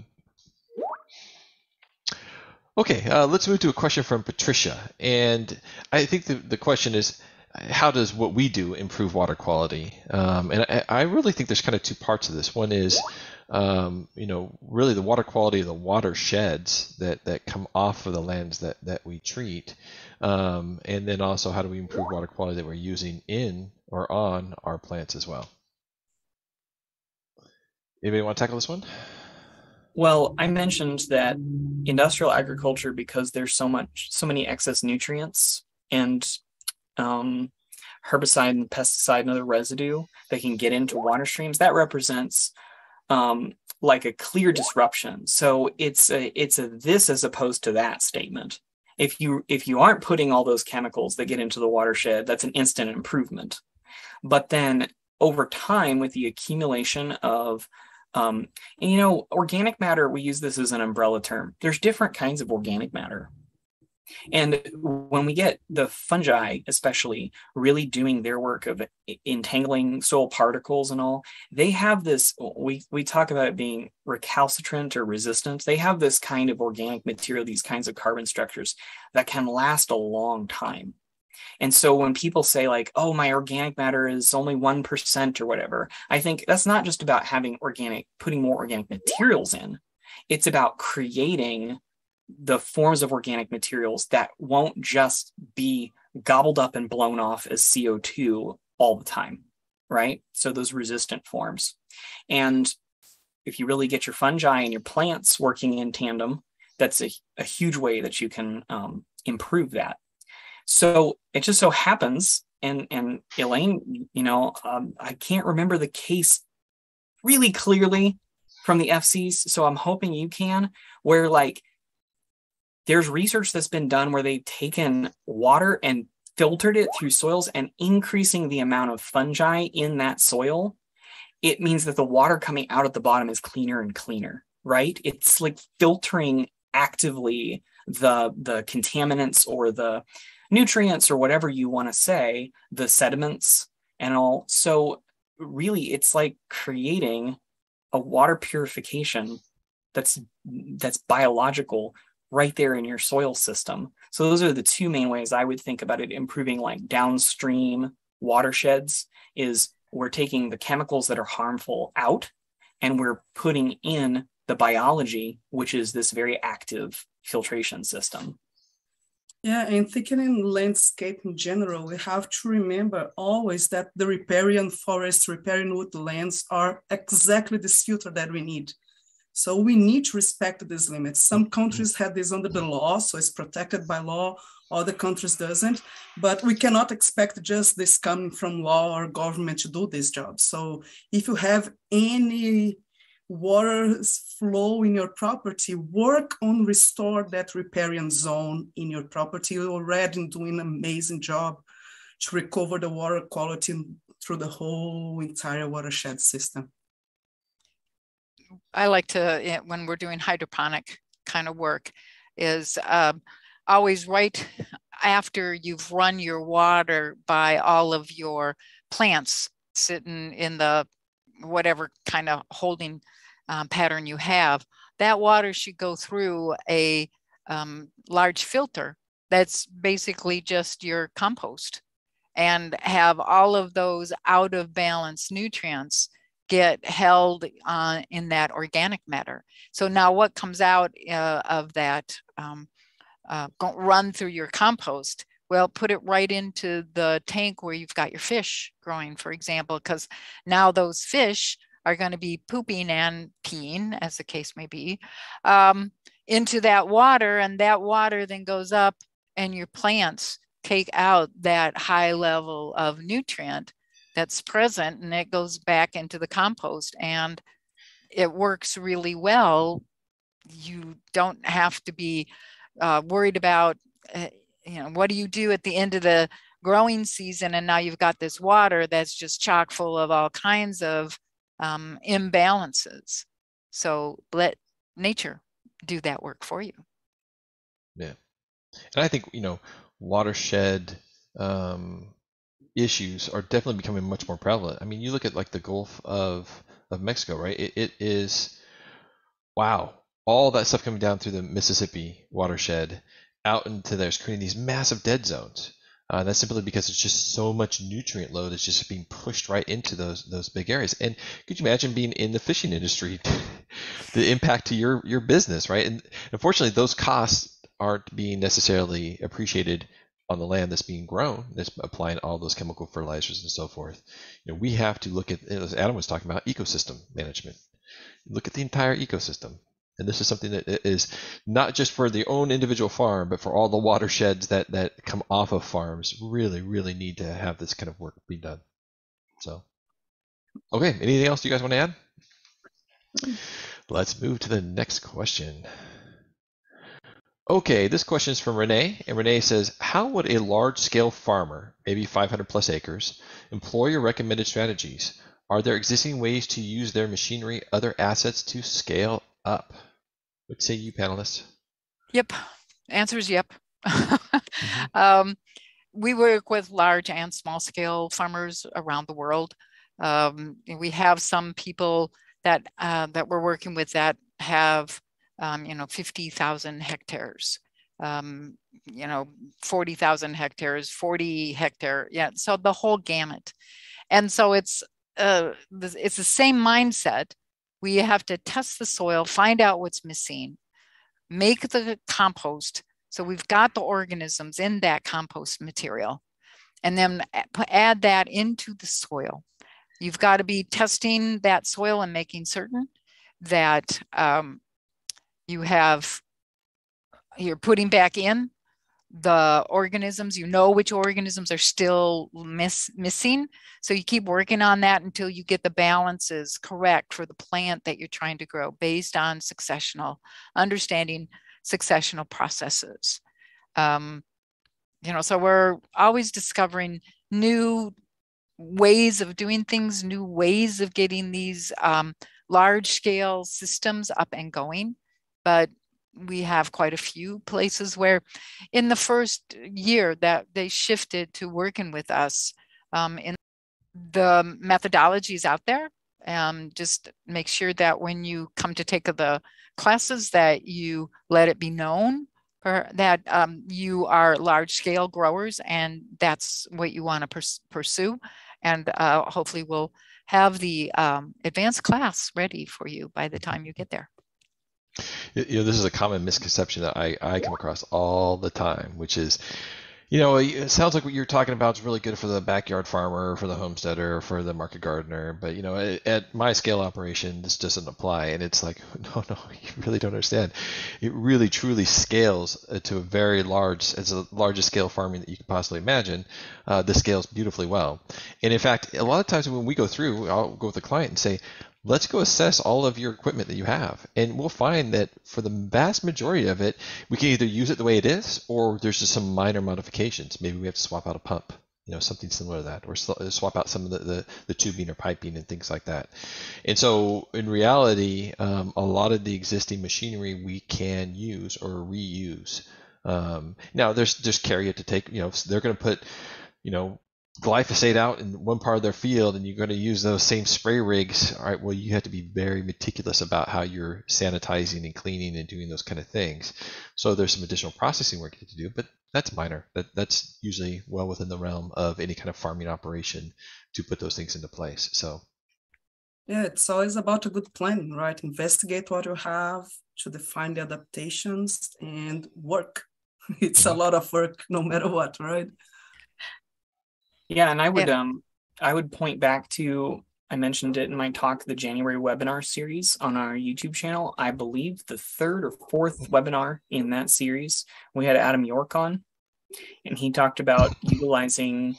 Okay, let's move to a question from Patricia. And I think the question is, how does what we do improve water quality? And I really think there's kind of two parts of this. One is, really the water quality of the watersheds that come off of the lands that we treat. And then also, how do we improve water quality that we're using in or on our plants as well? Anybody want to tackle this one? Well, I mentioned that industrial agriculture, because there's so many excess nutrients and herbicide and pesticide and other residue that can get into water streams, that represents like a clear disruption. So it's a this as opposed to that statement. If you aren't putting all those chemicals that get into the watershed, that's an instant improvement. But then over time, with the accumulation of organic matter, we use this as an umbrella term. There's different kinds of organic matter. And when we get the fungi, especially, really doing their work of entangling soil particles and all, they have this, we talk about it being recalcitrant or resistant. They have this kind of organic material, these kinds of carbon structures that can last a long time. And so when people say like, oh, my organic matter is only 1% or whatever, I think that's not just about putting more organic materials in. It's about creating the forms of organic materials that won't just be gobbled up and blown off as CO2 all the time, right? So those resistant forms. And if you really get your fungi and your plants working in tandem, that's a huge way that you can improve that. So it just so happens, and Elaine, I can't remember the case really clearly from the FCs, so I'm hoping you can, where like there's research that's been done where they've taken water and filtered it through soils and increasing the amount of fungi in that soil. It means that the water coming out at the bottom is cleaner and cleaner, right? It's like filtering actively the contaminants or the nutrients or whatever you want to say, the sediments and all. So really, it's like creating a water purification that's biological right there in your soil system. So those are the two main ways I would think about it improving, like downstream watersheds, is we're taking the chemicals that are harmful out and we're putting in the biology, which is this very active filtration system. Yeah, and thinking in landscape in general, we have to remember always that the riparian forest, riparian woodlands are exactly this filter that we need. So we need to respect these limits. Some countries have this under the law, so it's protected by law. Other countries doesn't, but we cannot expect just this coming from law or government to do this job. So if you have any water flow in your property, work on restore that riparian zone in your property. You're already doing an amazing job to recover the water quality through the whole entire watershed system. I like to, when we're doing hydroponic kind of work, is always right after you've run your water by all of your plants sitting in the whatever kind of holding pattern you have, that water should go through a large filter that's basically just your compost, and have all of those out of balance nutrients get held in that organic matter. So now what comes out of that run through your compost, well, put it right into the tank where you've got your fish growing, for example, because now those fish are going to be pooping and peeing, as the case may be, into that water, and that water then goes up and your plants take out that high level of nutrient that's present, and it goes back into the compost, and it works really well. You don't have to be worried about, what do you do at the end of the growing season, and now you've got this water that's just chock full of all kinds of imbalances. So let nature do that work for you. Yeah. And I think, watershed issues are definitely becoming much more prevalent. I mean, you look at like the Gulf of Mexico, right? It is, wow, all that stuff coming down through the Mississippi watershed out into there is creating these massive dead zones. That's simply because it's just so much nutrient load is just being pushed right into those big areas. And could you imagine being in the fishing industry, the impact to your business, right? And unfortunately, those costs aren't being necessarily appreciated on the land that's being grown, that's applying all those chemical fertilizers and so forth. We have to look at, as Adam was talking about, ecosystem management. Look at the entire ecosystem. And this is something that is not just for the own individual farm, but for all the watersheds that come off of farms. Really, really need to have this kind of work be done. So, okay, anything else you guys want to add? Let's move to the next question. Okay, this question is from Renee, and Renee says, how would a large-scale farmer, maybe 500 plus acres, employ your recommended strategies? Are there existing ways to use their machinery, other assets to scale up? What say you, panelists? Yep. Answer is yep. Mm-hmm. We work with large and small scale farmers around the world. We have some people that we're working with that have 50,000 hectares, 40,000 hectares, 40 hectare. Yeah. So the whole gamut. And so it's the same mindset. We have to test the soil, find out what's missing, make the compost. So we've got the organisms in that compost material, and then add that into the soil. You've got to be testing that soil and making certain that you're putting back in the organisms, which organisms are still missing. So you keep working on that until you get the balances correct for the plant that you're trying to grow based on understanding successional processes. So we're always discovering new ways of doing things, new ways of getting these large scale systems up and going. But we have quite a few places where in the first year that they shifted to working with us, in the methodologies out there, Just make sure that when you come to take the classes that you let it be known that you are large scale growers and that's what you want to pursue. And hopefully we'll have the advanced class ready for you by the time you get there. This is a common misconception that I come across all the time, which is, it sounds like what you're talking about is really good for the backyard farmer, for the homesteader, for the market gardener. But, at my scale operation, this doesn't apply. And it's like, no, you really don't understand. It really, truly scales to a very large, it's the largest scale farming that you could possibly imagine. This scales beautifully well. And in fact, a lot of times when we go through, I'll go with the client and say, let's go assess all of your equipment that you have. And we'll find that for the vast majority of it, we can either use it the way it is, or there's just some minor modifications. Maybe we have to swap out a pump, something similar to that, or swap out some of the tubing or piping and things like that. And so in reality, a lot of the existing machinery we can use or reuse. Now there's care you have to take, they're going to put, glyphosate out in one part of their field and you're going to use those same spray rigs. All right, well, you have to be very meticulous about how you're sanitizing and cleaning and doing those kind of things. So there's some additional processing work you have to do, but that's minor. That's usually well within the realm of any kind of farming operation to put those things into place. So yeah, it's always about a good planning, right? Investigate what you have to define the adaptations and work. It's a lot of work no matter what, right? Yeah, and I would point back to, I mentioned it in my talk, the January webinar series on our YouTube channel. I believe the third or fourth webinar in that series, we had Adam York on, and he talked about utilizing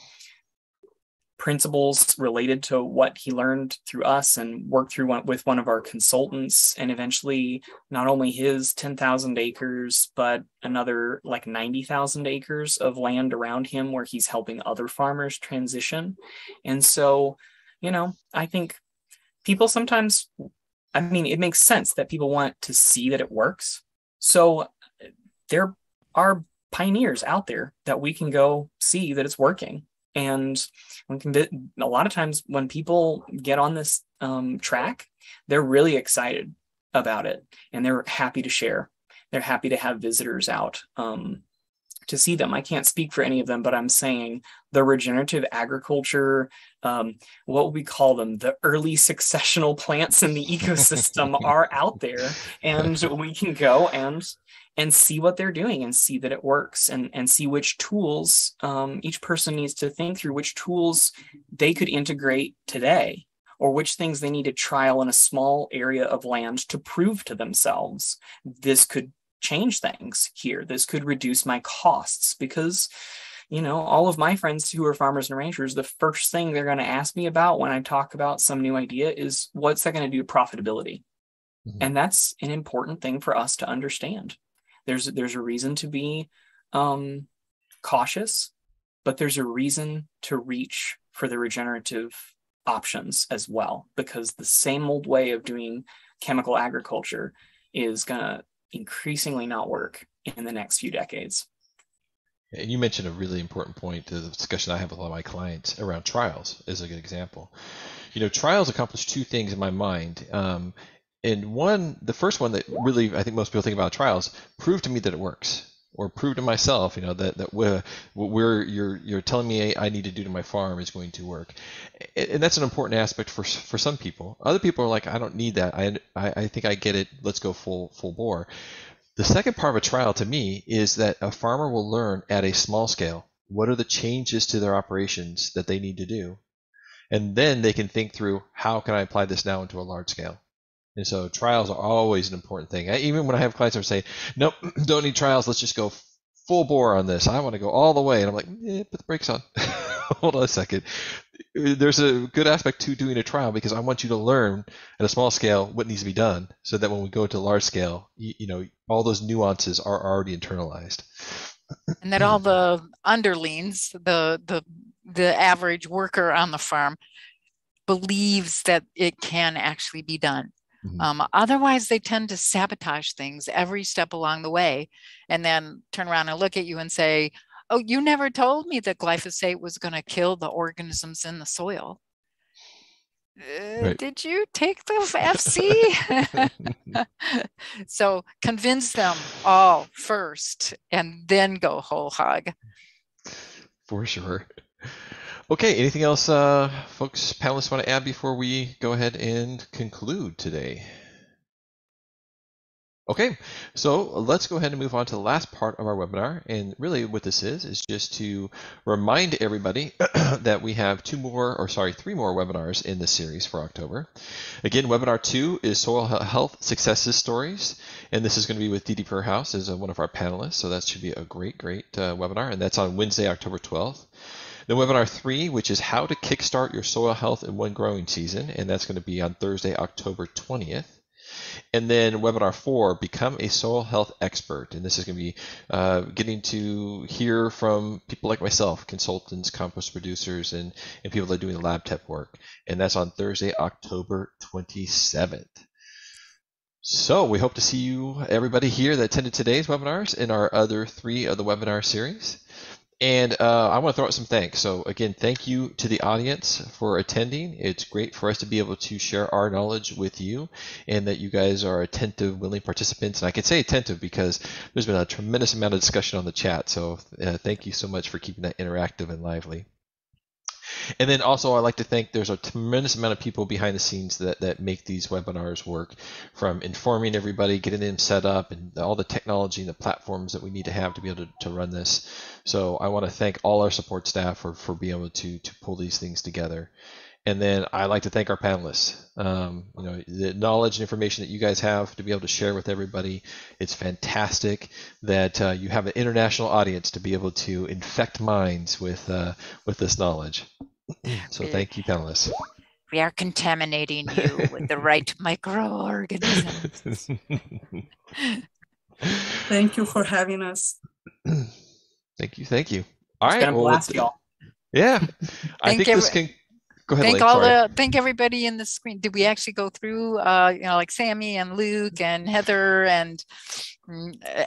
principles related to what he learned through us and worked through with one of our consultants, and eventually not only his 10,000 acres, but another like 90,000 acres of land around him where he's helping other farmers transition. And so, I think people sometimes, it makes sense that people want to see that it works. So there are pioneers out there that we can go see that it's working. And a lot of times when people get on this track, they're really excited about it and they're happy to share. They're happy to have visitors out to see them. I can't speak for any of them, but I'm saying the regenerative agriculture, what we call them, the early successional plants in the ecosystem are out there, and we can go and see what they're doing and see that it works and see which tools each person needs to think through, which tools they could integrate today, or which things they need to trial in a small area of land to prove to themselves. This could change things here. This could reduce my costs because, all of my friends who are farmers and ranchers, the first thing they're going to ask me about when I talk about some new idea is what's that going to do to profitability? Mm-hmm. And that's an important thing for us to understand. There's a reason to be cautious, but there's a reason to reach for the regenerative options as well, because the same old way of doing chemical agriculture is going to increasingly not work in the next few decades. And you mentioned a really important point to the discussion I have with a lot of my clients around trials is a good example. Trials accomplish two things in my mind. And the first one that really I think most people think about trials, prove to me that it works, or prove to myself, that what you're telling me I need to do to my farm is going to work. And that's an important aspect for some people. Other people are like, I don't need that. I think I get it. Let's go full bore. The second part of a trial to me is that a farmer will learn at a small scale what are the changes to their operations that they need to do, and then they can think through how can I apply this now into a large scale. And so trials are always an important thing. Even when I have clients that say, nope, don't need trials, let's just go full bore on this. I want to go all the way. And I'm like, put the brakes on. Hold on a second. There's a good aspect to doing a trial because I want you to learn at a small scale what needs to be done so that when we go to large scale, all those nuances are already internalized. And that all the underlings, the average worker on the farm believes that it can actually be done. Mm-hmm. Otherwise, they tend to sabotage things every step along the way and then turn around and look at you and say, oh, you never told me that glyphosate was going to kill the organisms in the soil. Right. Did you take the FC? So convince them all first and then go whole hog. For sure. Okay, anything else, folks, panelists want to add before we go ahead and conclude today? Okay, so let's go ahead and move on to the last part of our webinar. And really what this is just to remind everybody that we have three more webinars in this series for October. Again, webinar 2 is Soil Health Successes Stories. And this is going to be with Didi Perhouse as one of our panelists. So that should be a great webinar. And that's on Wednesday, October 12th. Then webinar 3, which is how to kickstart your soil health in one growing season. And that's going to be on Thursday, October 20th. And then webinar 4, become a soil health expert. And this is going to be getting to hear from people like myself, consultants, compost producers, and people that are doing lab tech work. And that's on Thursday, October 27th. So we hope to see you, everybody here that attended today's webinars in our other 3 of the webinar series. And I want to throw out some thanks. So again, thank you to the audience for attending. It's great for us to be able to share our knowledge with you, and that you guys are attentive, willing participants. And I can say attentive because there's been a tremendous amount of discussion on the chat. So thank you so much for keeping that interactive and lively. And then also I'd like to thank, there's a tremendous amount of people behind the scenes that make these webinars work, from informing everybody, getting them set up, and all the technology and the platforms that we need to have to be able to run this. So I want to thank all our support staff for being able to pull these things together. And then I'd like to thank our panelists. The knowledge and information that you guys have to be able to share with everybody. It's fantastic that you have an international audience to be able to infect minds with this knowledge. So thank you, panelists. We are contaminating you with the right microorganisms. Thank you for having us. Thank you. All right. It's been a blast, y'all. Yeah. I think this can... Go ahead, Thank everybody in the screen. Did we actually go through, like Sammy and Luke and Heather and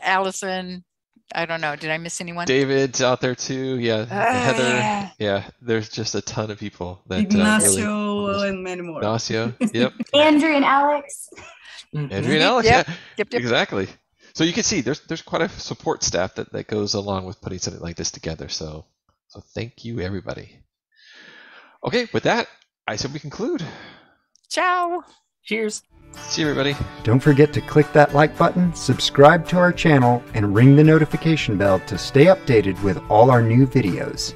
Allison? I don't know. Did I miss anyone? David's out there too. Yeah. Heather. Yeah. There's just a ton of people. Ignacio and many more. Ignacio. Yep. Andrew and Alex. Andrew and Alex. Yep. Yeah. Yep. Exactly. So you can see there's quite a support staff that goes along with putting something like this together. So thank you, everybody. Okay, with that, I said we conclude. Ciao. Cheers. See you, everybody. Don't forget to click that like button, subscribe to our channel, and ring the notification bell to stay updated with all our new videos.